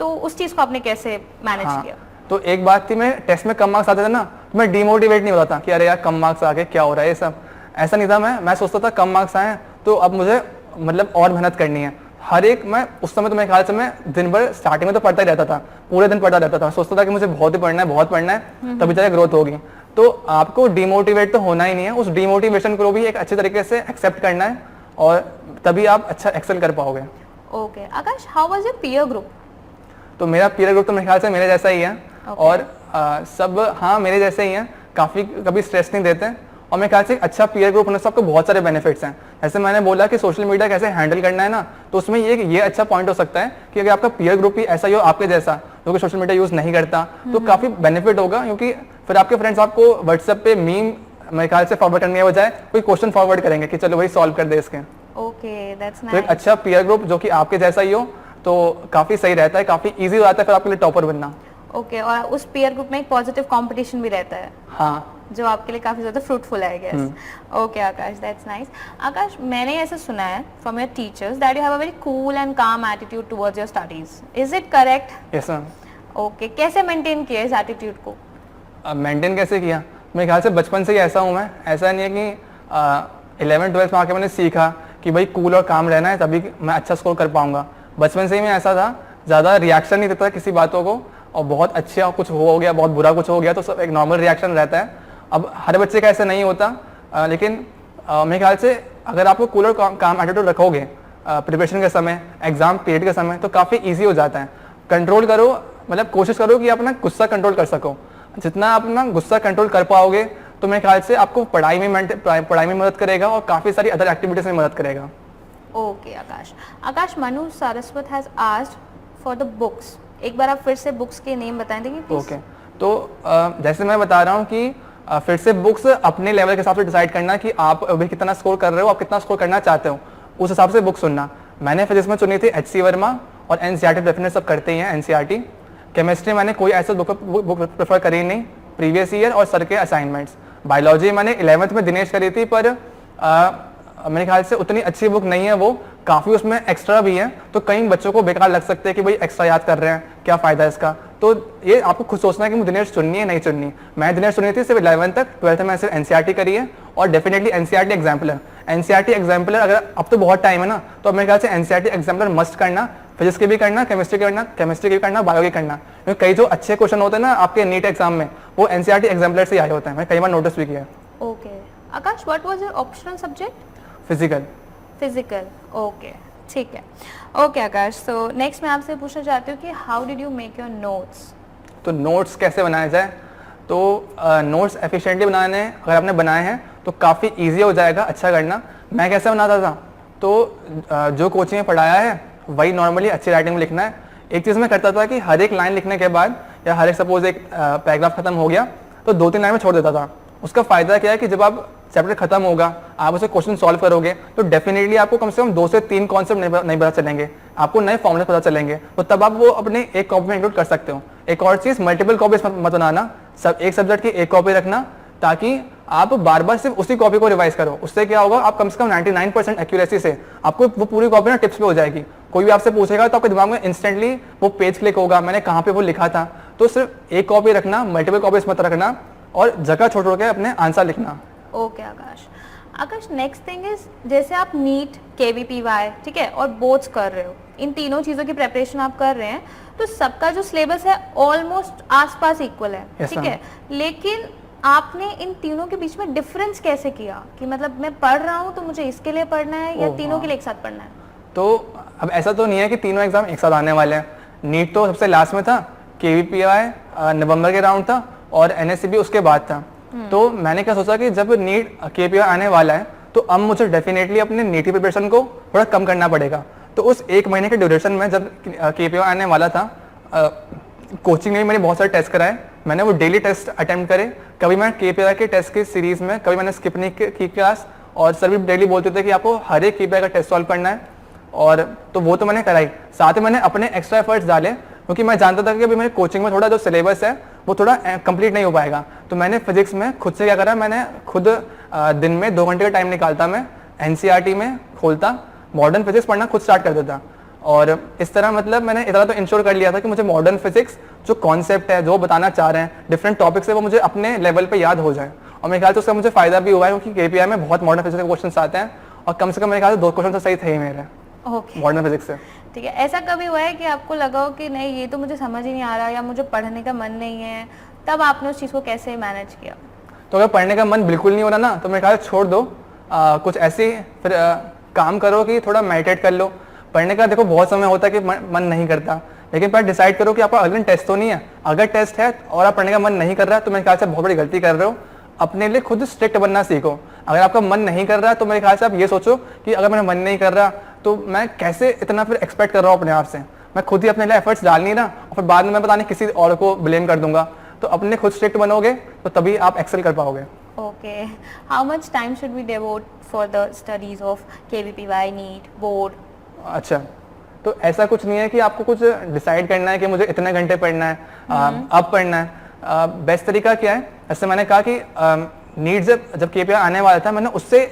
तो उस चीज़ को आपने कैसे मैनेज किया? तो एक बात थी, मैं टेस्ट में कम मार्क्स आते थे ना तो मैं डीमोटिवेट नहीं होता था कि अरे यार कम मार्क्स आ गए क्या हो रहा है ये सब, ऐसा नहीं था। मैं सोचता था कम मार्क्स आए तो अब मुझे मतलब और मेहनत करनी है। हर एक मैं उस समय तो मेरे ख्याल से मैं दिन भर स्टार्टिंग में तो पढ़ता ही रहता था, पूरे दिन पढ़ता रहता था, सोचता था कि मुझे बहुत ही पढ़ना है तभी जाके ग्रोथ होगी। तो आपको डीमोटिवेट तो होना ही नहीं है, उस डीमोटिवेशन को भी एक अच्छे तरीके से एक्सेप्ट करना है और तभी आप अच्छा एक्सेल कर पाओगे। Okay Akash, how was your peer group? तो मेरा पीयर ग्रुप तो मेरे ख्याल से मेरे जैसा ही है। और सब हाँ मेरे जैसे ही हैं, काफ़ी कभी स्ट्रेस नहीं देते, और मेरे ख्याल से अच्छा पीयर ग्रुप होने से आपको बहुत सारे बेनिफिट्स हैं। जैसे मैंने बोला कि सोशल मीडिया कैसे हैंडल करना है ना, तो उसमें ये अच्छा पॉइंट हो सकता है कि अगर आपका पीयर ग्रुप ही ऐसा ही हो आपके जैसा जो कि सोशल मीडिया यूज़ नहीं करता तो काफ़ी बेनिफिट होगा, क्योंकि फिर आपके फ्रेंड्स आपको व्हाट्सएप पे मीम मेरे ख्याल से फॉरवर्ड करने के बजाय कोई क्वेश्चन फॉरवर्ड करेंगे कि चलो वही सॉल्व कर दे इसके। ओके दैट्स तो एक नाइस। अच्छा पीयर ग्रुप जो कि आपके जैसा ही हो तो काफ़ी सही रहता है, काफ़ी ईजी हो जाता है फिर आपके लिए टॉपर बनना। ओके और उस पीयर ग्रुप में एक पॉजिटिव कंपटीशन भी रहता है, हाँ, जो आपके लिए काफी ज्यादा फ्रूटफुल है I guess. Okay Akash, that's nice. Akash, मैंने ऐसा सुना है from your teachers that you have a very cool and calm attitude towards your studies, is it correct? Yes ma'am. Okay, कैसे मेंटेन किया इस एटीट्यूड को? मेंटेन कैसे किया, मेरे ख्याल से बचपन से ही ऐसा हूँ मैं। ऐसा नहीं है कि 11th-12th में आके मैंने सीखा कि भाई कूल और काम रहना है तभी मैं अच्छा स्कोर कर पाऊंगा। बचपन से ही मैं ऐसा था, ज़्यादा रिएक्शन नहीं देता किसी बातों को, और बहुत अच्छा कुछ हो गया बहुत बुरा कुछ हो गया तो सब एक नॉर्मल रिएक्शन रहता है। अब हर बच्चे का ऐसा नहीं होता, लेकिन मेरे ख्याल से अगर आपको कूल और काम एटीट्यूड रखोगे प्रिपरेशन के समय, एग्जाम पीरियड के समय, तो काफ़ी ईजी हो जाता है। कंट्रोल करो, मतलब कोशिश करो कि आप अपना गुस्सा कंट्रोल कर सको। जितना आप अपना गुस्सा कंट्रोल कर पाओगे तो मेरे ख्याल से आपको पढ़ाई में मदद करेगा और काफ़ी सारी अदर एक्टिविटीज़ में मदद करेगा। Okay Akash. Akash, Manu Saraswat has asked for the books. एक बार आप फिर से बुक्स के नेम बताएं देंगे प्लीज? ओके, तो जैसे मैं बता रहा हूँ कि फिर से बुक्स अपने लेवल के हिसाब से डिसाइड करना कि आप अभी कितना स्कोर कर रहे हो, आप कितना स्कोर करना चाहते हो, उस हिसाब से बुक सुनना। मैंने फिजिक्स में चुनी थी HC वर्मा और NCERT डेफिनेट सब करते ही हैं NCERT। केमिस्ट्री मैंने कोई ऐसा बुक प्रेफर करी नहीं, प्रीवियस ईयर और सर के असाइनमेंट्स। बायोलॉजी मैंने 11th में दिनेश करी थी, पर मेरे ख्याल से उतनी अच्छी बुक नहीं है वो, काफ़ी उसमें एक्स्ट्रा भी है, तो कई बच्चों को बेकार लग सकते हैं कि भाई एक्स्ट्रा याद कर रहे हैं, क्या फ़ायदा है इसका। तो ये आपको खुद सोचना है कि मुझे दिनेश चुननी है नहीं चुननी। मैं दिनेश चुनी थी सिर्फ 11th तक, 12th में सिर्फ NCERT करी है, और definitely NCERT exemplar. NCERT exemplar अगर अब तो बहुत टाइम है ना, तो अब मेरे ख्याल से NCERT एग्जाम्पलर मस्ट करना, फिजिक्स के भी करना, केमिस्ट्री के भी करना, बायो के करना, क्योंकि कई जो अच्छे क्वेश्चन होते हैं ना आपके नीट एग्जाम में वो NCERT एग्जाम्पलर से आए होते हैं, मैं कई बार नोटिस भी किया। Okay Akash, what was your optional subject? Physical. Physical, okay ठीक है। ओके आकाश, सो नेक्स्ट मैं आपसे पूछना चाहती हूँ कि how did you make your notes? तो नोट्स कैसे बनाया जाए, तो नोट्स एफिशिएंटली बनाने अगर आपने बनाए हैं तो काफ़ी ईजी हो जाएगा अच्छा करना। मैं कैसे बनाता था, तो जो कोचिंग में पढ़ाया है वही नॉर्मली अच्छी राइटिंग में लिखना है। एक चीज़ मैं करता था कि हर एक लाइन लिखने के बाद या हर एक सपोज एक पैराग्राफ खत्म हो गया तो 2-3 लाइन में छोड़ देता था। उसका फ़ायदा क्या है कि जब आप चैप्टर खत्म होगा, आप उसे क्वेश्चन सॉल्व करोगे तो डेफिनेटली आपको कम से कम 2 से 3 कॉन्सेप्ट नहीं पता चलेंगे, आपको नए फॉर्मूले पता चलेंगे, तो तब आप वो अपने एक कॉपी में इंक्लूड कर सकते हो। एक और चीज़, मल्टीपल कॉपीज मत बनाना, सब एक सब्जेक्ट की एक कॉपी रखना ताकि आप बार बार सिर्फ उसी कॉपी को रिवाइज करो। उससे क्या होगा, आप कम से कम 99% एक्यूरेसी से आपको वो पूरी कॉपी ना टिप्स पे हो जाएगी। कोई भी आपसे पूछेगा तो आपके दिमाग में इंस्टेंटली वो पेज क्लिक होगा, मैंने कहाँ पे वो लिखा था। तो सिर्फ एक कॉपी रखना, मल्टीपल कॉपीज मत रखना और जगह छोड़ छोड़ के अपने आंसर लिखना। Okay Akash, next thing is, जैसे आप नीट, KVPY, ठीक है, और बोर्ड्स कर रहे हो, इन तीनों चीज़ों की प्रेपरेशन आप कर रहे हैं, तो सबका जो सिलेबस है ऑलमोस्ट आसपास इक्वल है, yes, ठीक है, लेकिन आपने इन तीनों के बीच में डिफरेंस कैसे किया कि मतलब मैं पढ़ रहा हूँ तो मुझे इसके लिए पढ़ना है या तीनों के लिए एक साथ पढ़ना है? तो अब ऐसा तो नहीं है कि तीनों एग्जाम एक साथ आने वाले हैं। नीट तो सबसे लास्ट में था, KVPY नवंबर के राउंड था और NSCB उसके बाद था। तो मैंने क्या सोचा कि जब नीट KVPY आने वाला है तो अब मुझे डेफिनेटली अपने नीट की प्रिपरेशन को थोड़ा कम करना पड़ेगा। तो उस 1 महीने के ड्यूरेशन में जब KVPY आने वाला था, कोचिंग में मैंने बहुत सारे टेस्ट कराए, मैंने वो डेली टेस्ट अटेम्प्ट करे। कभी मैं KVPY के टेस्ट की सीरीज में कभी मैंने स्किप नहीं की क्लास, और सर भी डेली बोलते थे कि आपको हर एक KVPY का टेस्ट सॉल्व करना है, और तो वो तो मैंने कराई। साथ में मैंने अपने एक्स्ट्रा एफर्ट्स डाले क्योंकि मैं जानता था कि अभी मेरे कोचिंग में थोड़ा जो सिलेबस है वो थोड़ा कंप्लीट नहीं हो पाएगा। तो मैंने फिजिक्स में खुद से क्या करा, मैंने खुद दिन में 2 घंटे का टाइम निकालता, मैं NCERT में खोलता, मॉडर्न फिजिक्स पढ़ना खुद स्टार्ट कर देता, और इस तरह मतलब मैंने इतना तो इंश्योर कर लिया था कि मुझे मॉडर्न फिजिक्स जो कॉन्सेप्ट है, जो बताना चाह रहे हैं डिफरेंट टॉपिक्स है, वो मुझे अपने लेवल पे याद हो जाए। और मेरे ख्याल से उसका मुझे फायदा भी हुआ है क्योंकि KVPY में बहुत मॉडर्न फिजिक्स के क्वेश्चन आते हैं, और कम से कम मेरे ख्याल से 2 क्वेश्चन तो सही थे ही मेरे मॉडर्न फिजिक्स से। ठीक है, ऐसा कभी हुआ है कि आपको लगा हो कि नहीं ये तो मुझे समझ ही नहीं आ रहा या मुझे पढ़ने का मन नहीं है, तब आपने उस चीज़ को कैसे मैनेज किया? तो अगर पढ़ने का मन बिल्कुल नहीं हो रहा ना, तो मेरे ख्याल से छोड़ दो, कुछ ऐसी फिर काम करो कि थोड़ा मेडिटेट कर लो। पढ़ने का देखो बहुत समय होता है कि मन नहीं करता, लेकिन पर डिसाइड करो कि आपका अगले दिन टेस्ट तो नहीं है। अगर टेस्ट है और आप पढ़ने का मन नहीं कर रहा है तो मेरे ख्याल से बहुत बड़ी गलती कर रहे हो। अपने लिए खुद स्ट्रिक्ट बनना सीखो। अगर आपका मन नहीं कर रहा तो मेरे ख्याल से आप ये सोचो कि अगर मेरा मन नहीं कर रहा तो मैं कैसे इतना फिर एक्सपेक्ट कर रहा हूँ अपने आप से, मैं खुद ही अपने लिए एफर्ट्स डाल नहीं रहा और फिर बाद में मैं पता नहीं किसी और को ब्लेम कर दूंगा। तो अपने खुद स्ट्रिक्ट बनोगे तो तभी आप एक्सेल कर पाओगे। Okay, how much time should we devote for the studies of KVPY, NEET, board? अच्छा, तो ऐसा कुछ नहीं है कि आपको कुछ डिसाइड करना है कि मुझे इतने घंटे पढ़ना है, अब पढ़ना है। बेस्ट तरीका क्या है, जैसे मैंने कहा कि नीट जब KVPY आने वाला था मैंने उससे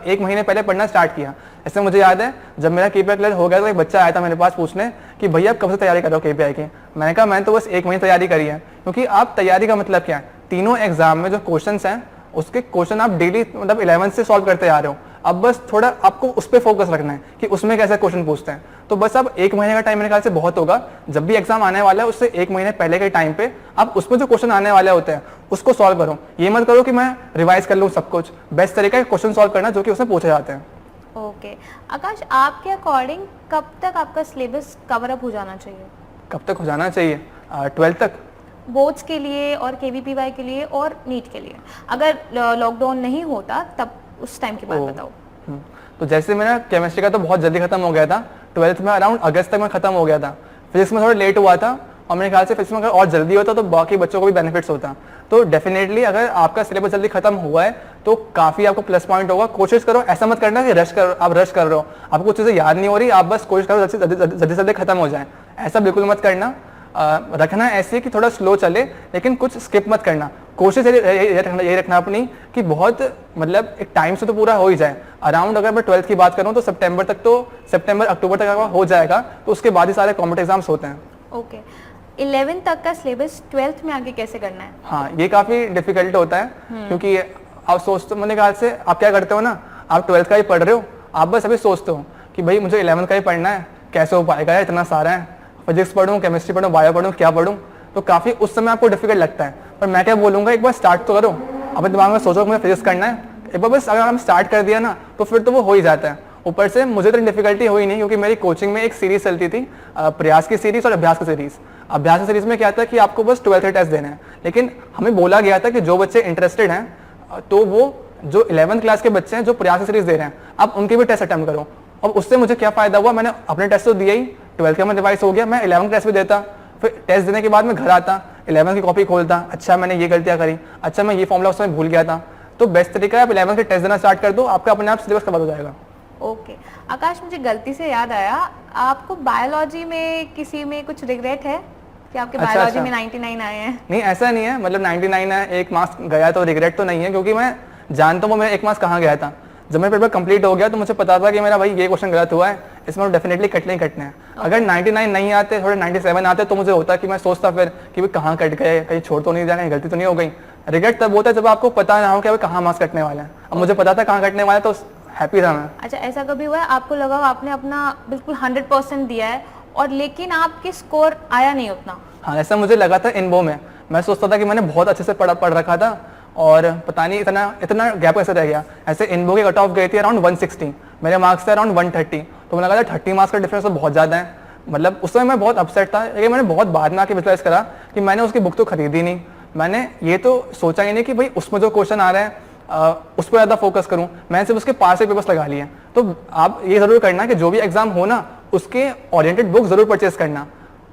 1 महीने पहले पढ़ना स्टार्ट किया। ऐसे मुझे याद है जब मेरा KVPY क्लियर हो गया तो एक बच्चा आया था मेरे पास पूछने कि भैया आप कब से तैयारी कर रहे हो KVPY की। मैंने कहा मैंने तो बस 1 महीने तैयारी करी है। क्योंकि आप तैयारी का मतलब क्या है, तीनों एग्जाम में जो क्वेश्चंस हैं उसके क्वेश्चन आप डेली मतलब 11th से सॉल्व करते आ रहे हो। अब बस थोड़ा आपको उस पर फोकस रखना है कि उसमें कैसे क्वेश्चन पूछते हैं। तो बस अब 1 महीने का टाइम मेरे ख्याल से बहुत होगा। जब भी एग्जाम आने वाला है उससे 1 महीने पहले के टाइम पे आप उसमें जो क्वेश्चन आने वाले होते हैं उसको सॉल्व करो। ये मत करो कि मैं रिवाइज कर लूँ सब कुछ। बेस्ट तरीका है क्वेश्चन सॉल्व करना जो कि उसमें पूछे जाते हैं। ओके आकाश, आपके अकॉर्डिंग कब तक आपका सिलेबस कवर अप हो जाना चाहिए? कब तक हो जाना चाहिए? 12th तक। बोर्ड्स के लिए और KVPY के लिए और नीट के लिए? अगर लॉकडाउन नहीं होता तब उस टाइम की बात बताओ। तो जैसे मेरा केमिस्ट्री का तो बहुत जल्दी खत्म हो गया था, 12th में अराउंड अगस्त तक में खत्म हो गया था। फिजिक्स में थोड़ा लेट हुआ था और मेरे ख्याल से फिजिक्स में अगर और जल्दी होता तो बाकी बच्चों को भी बेनिफिट्स होता। तो डेफिनेटली अगर आपका सिलेबस जल्दी खत्म हुआ है तो काफ़ी आपको प्लस पॉइंट होगा। कोशिश करो, ऐसा मत करना कि आप रश कर रहे हो, आपको कुछ चीज़ें याद नहीं हो रही, आप बस कोशिश करो जल्दी जल्दी खत्म हो जाए। ऐसा बिल्कुल मत करना। रखना ऐसे कि थोड़ा स्लो चले लेकिन कुछ स्किप मत करना। कोशिश ये रखना अपनी कि बहुत मतलब एक टाइम से तो पूरा हो ही जाए। अराउंड अगर मैं 12th की बात करूँ तो सितंबर अक्टूबर तक अगर हो जाएगा तो उसके बाद ही सारे कॉम्पिटिटिव एग्जाम्स होते हैं। ओके, 11th तक का सिलेबस 12th में आगे कैसे करना है? हाँ, ये काफ़ी डिफिकल्ट होता है क्योंकि आप सोचते हो, मैंने ख्याल से आप क्या करते हो ना, आप 12th का ही पढ़ रहे हो, आप बस अभी सोचते हो कि भाई मुझे 11th का ही पढ़ना है, कैसे हो पाएगा यार, इतना सारा है, फिजिक्स पढ़ूँ, केमिस्ट्री पढ़ूँ, बायो पढ़ूँ, क्या पढ़ूँ। तो काफ़ी उस समय आपको डिफिकल्ट लगता है। पर मैं क्या बोलूँगा, एक बार स्टार्ट तो करो। अपने दिमाग में सोचो कि मुझे फिजिक्स करना है, एक बार बस अगर हम स्टार्ट कर दिया ना तो फिर तो वो हो ही जाता है। ऊपर से मुझे तो डिफिकल्टी हुई नहीं क्योंकि मेरी कोचिंग में एक सीरीज चलती थी, प्रयास की सीरीज और अभ्यास की सीरीज। अभ्यास की सीरीज में क्या था कि आपको बस 12th के टेस्ट देने हैं, लेकिन हमें बोला गया था कि जो बच्चे इंटरेस्टेड हैं तो वो जो 11th क्लास के बच्चे हैं जो प्रयास की सीरीज दे रहे हैं, आप उनके भी टेस्ट अटेम्प्ट करो। और उससे मुझे क्या फायदा हुआ, मैंने अपने टेस्ट तो दिया ही, 12th का मैं रिवाइज हो गया, मैं 11th टेस्ट भी देता, फिर टेस्ट देने के बाद मैं घर आता, 11th की कॉपी खोलता, अच्छा मैंने ये गलतियाँ करी, अच्छा मैं ये फॉर्मूला उसमें भूल गया था। तो बेस्ट तरीका है आप 11th के टेस्ट देना स्टार्ट कर दो, आपका अपने आप सिलेबस कवर हो जाएगा। ओके आकाश, मुझे गलती से याद आया, आपको बायोलॉजी में किसी में कुछ रिग्रेट है कि आपके बायोलॉजी में 99 आए हैं? नहीं, ऐसा नहीं है, मतलब 99 है, 1 मार्क्स गया तो रिग्रेट तो नहीं है, क्योंकि मैं जानता हूँ मेरा 1 मार्क्स कहाँ गया था। जब मेरा पेपर कंप्लीट हो गया तो मुझे पता था कि मेरा भाई ये क्वेश्चन गलत हुआ है, इसमें डेफिनेटली कटने ही कटने हैं। अगर 99 नहीं आते, थोड़े 97 आते तो मुझे होता कि मैं सोचता फिर कि भाई कहाँ कट गए, कहीं छोड़ तो नहीं जाए, कहीं गलती तो नहीं हो गई। रिग्रेट तब होता है जब आपको पता ना हो कि कहाँ मार्क्स कटने वाले हैं। अब मुझे पता था कहाँ कटने वाला, तो हैप्पी था मैं। अच्छा, ऐसा कभी हुआ है आपको लगा आपने अपना बिल्कुल 100% दिया है और लेकिन आपके स्कोर आया नहीं उतना? हाँ, ऐसा मुझे लगा था इनबो में। मैं सोचता था कि मैंने बहुत अच्छे से पढ़ रखा था और पता नहीं इतना गैप कैसे रह गया। ऐसे इनबो की कट ऑफ गई थी अराउंड 160, मेरे मार्क्स थे अराउंड 130, तो मुझे लगा था 30 मार्क्स का डिफरेंस तो बहुत ज़्यादा है। मतलब उस समय मैं बहुत अपसेट था, लेकिन मैंने बहुत बाद में आके विजुअलाइज करा कि मैंने उसकी बुक तो खरीदी नहीं, मैंने ये तो सोचा ही नहीं कि भाई उसमें जो क्वेश्चन आ रहे हैं उस पर ज़्यादा फोकस करूँ, मैंने सिर्फ उसके पास से पेपर्स लगा लिए। तो आप ये ज़रूर करना कि जो भी एग्जाम हो ना, उसके ओरिएंटेड बुक ज़रूर परचेज करना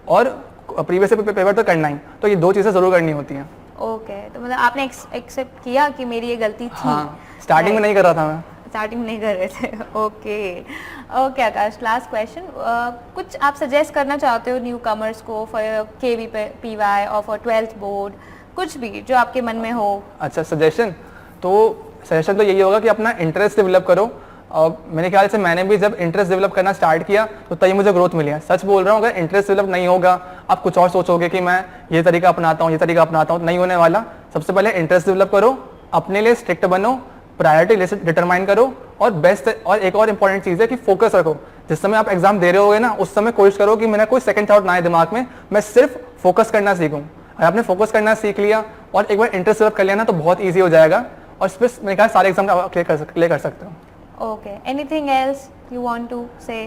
और प्रीवियस पेपर तो करना ही। तो ये 2 चीज़ें ज़रूर करनी होती हैं। ओके, तो मतलब आपने एक्सेप्ट किया कि मेरी ये गलती थी? हाँ, स्टार्टिंग में नहीं कर रहा था मैं। स्टार्टिंग नहीं कर रहे थे। ओके आकाश, लास्ट क्वेश्चन, कुछ आप सजेस्ट करना चाहते हो न्यू कमर्स को फॉर केवी पीवाई और फॉर 12th बोर्ड, कुछ भी जो आपके मन में हो? अच्छा, सजेशन तो यही होगा कि अपना इंटरेस्ट डेवलप करो। और मेरे ख्याल से मैंने भी जब इंटरेस्ट डेवलप करना स्टार्ट किया तो तभी मुझे ग्रोथ मिली है। सच बोल रहा हूँ, अगर इंटरेस्ट डेवलप नहीं होगा, आप कुछ और सोचोगे कि मैं ये तरीका अपनाता हूँ, ये तरीका अपनाता हूँ, नहीं होने वाला। सबसे पहले इंटरेस्ट डेवलप करो, अपने लिए स्ट्रिक्ट बनो, प्रायोरिटी लिस्ट डिटरमाइन करो, और बेस्ट और एक और इंपॉर्टेंट चीज़ है कि फोकस रखो। जिस समय आप एग्जाम दे रहे होगे ना, उस समय कोशिश करो कि मेरा कोई सेकंड थॉट ना आए दिमाग में, मैं सिर्फ फोकस करना सीखूँ। अगर आपने फोकस करना सीख लिया और एक बार इंटरेस्ट डेवलप कर लिया ना, तो बहुत ईजी हो जाएगा और इस पर मेरे ख्याल सारे एग्जाम क्लियर कर सकते हो। Okay, anything else you want to say?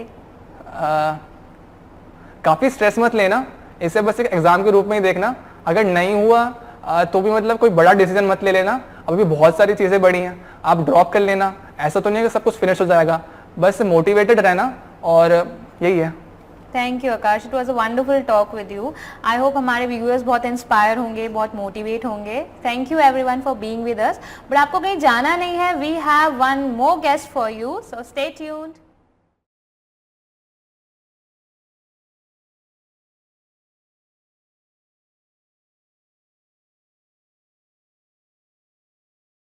काफ़ी स्ट्रेस मत लेना, इसे बस एक एग्जाम के रूप में ही देखना। अगर नहीं हुआ तो भी मतलब कोई बड़ा डिसीजन मत ले लेना, अभी भी बहुत सारी चीज़ें बड़ी हैं, आप ड्रॉप कर लेना। ऐसा तो नहीं है कि सब कुछ फिनिश हो जाएगा, बस मोटिवेटेड रहना, और यही है। Thank you Akash, it was a wonderful talk with you. I hope हमारे व्यूअर्स बहुत इंस्पायर होंगे, बहुत मोटिवेट होंगे। Thank you everyone for being with us. But आपको कहीं जाना नहीं है, we have one more guest for you, so stay tuned.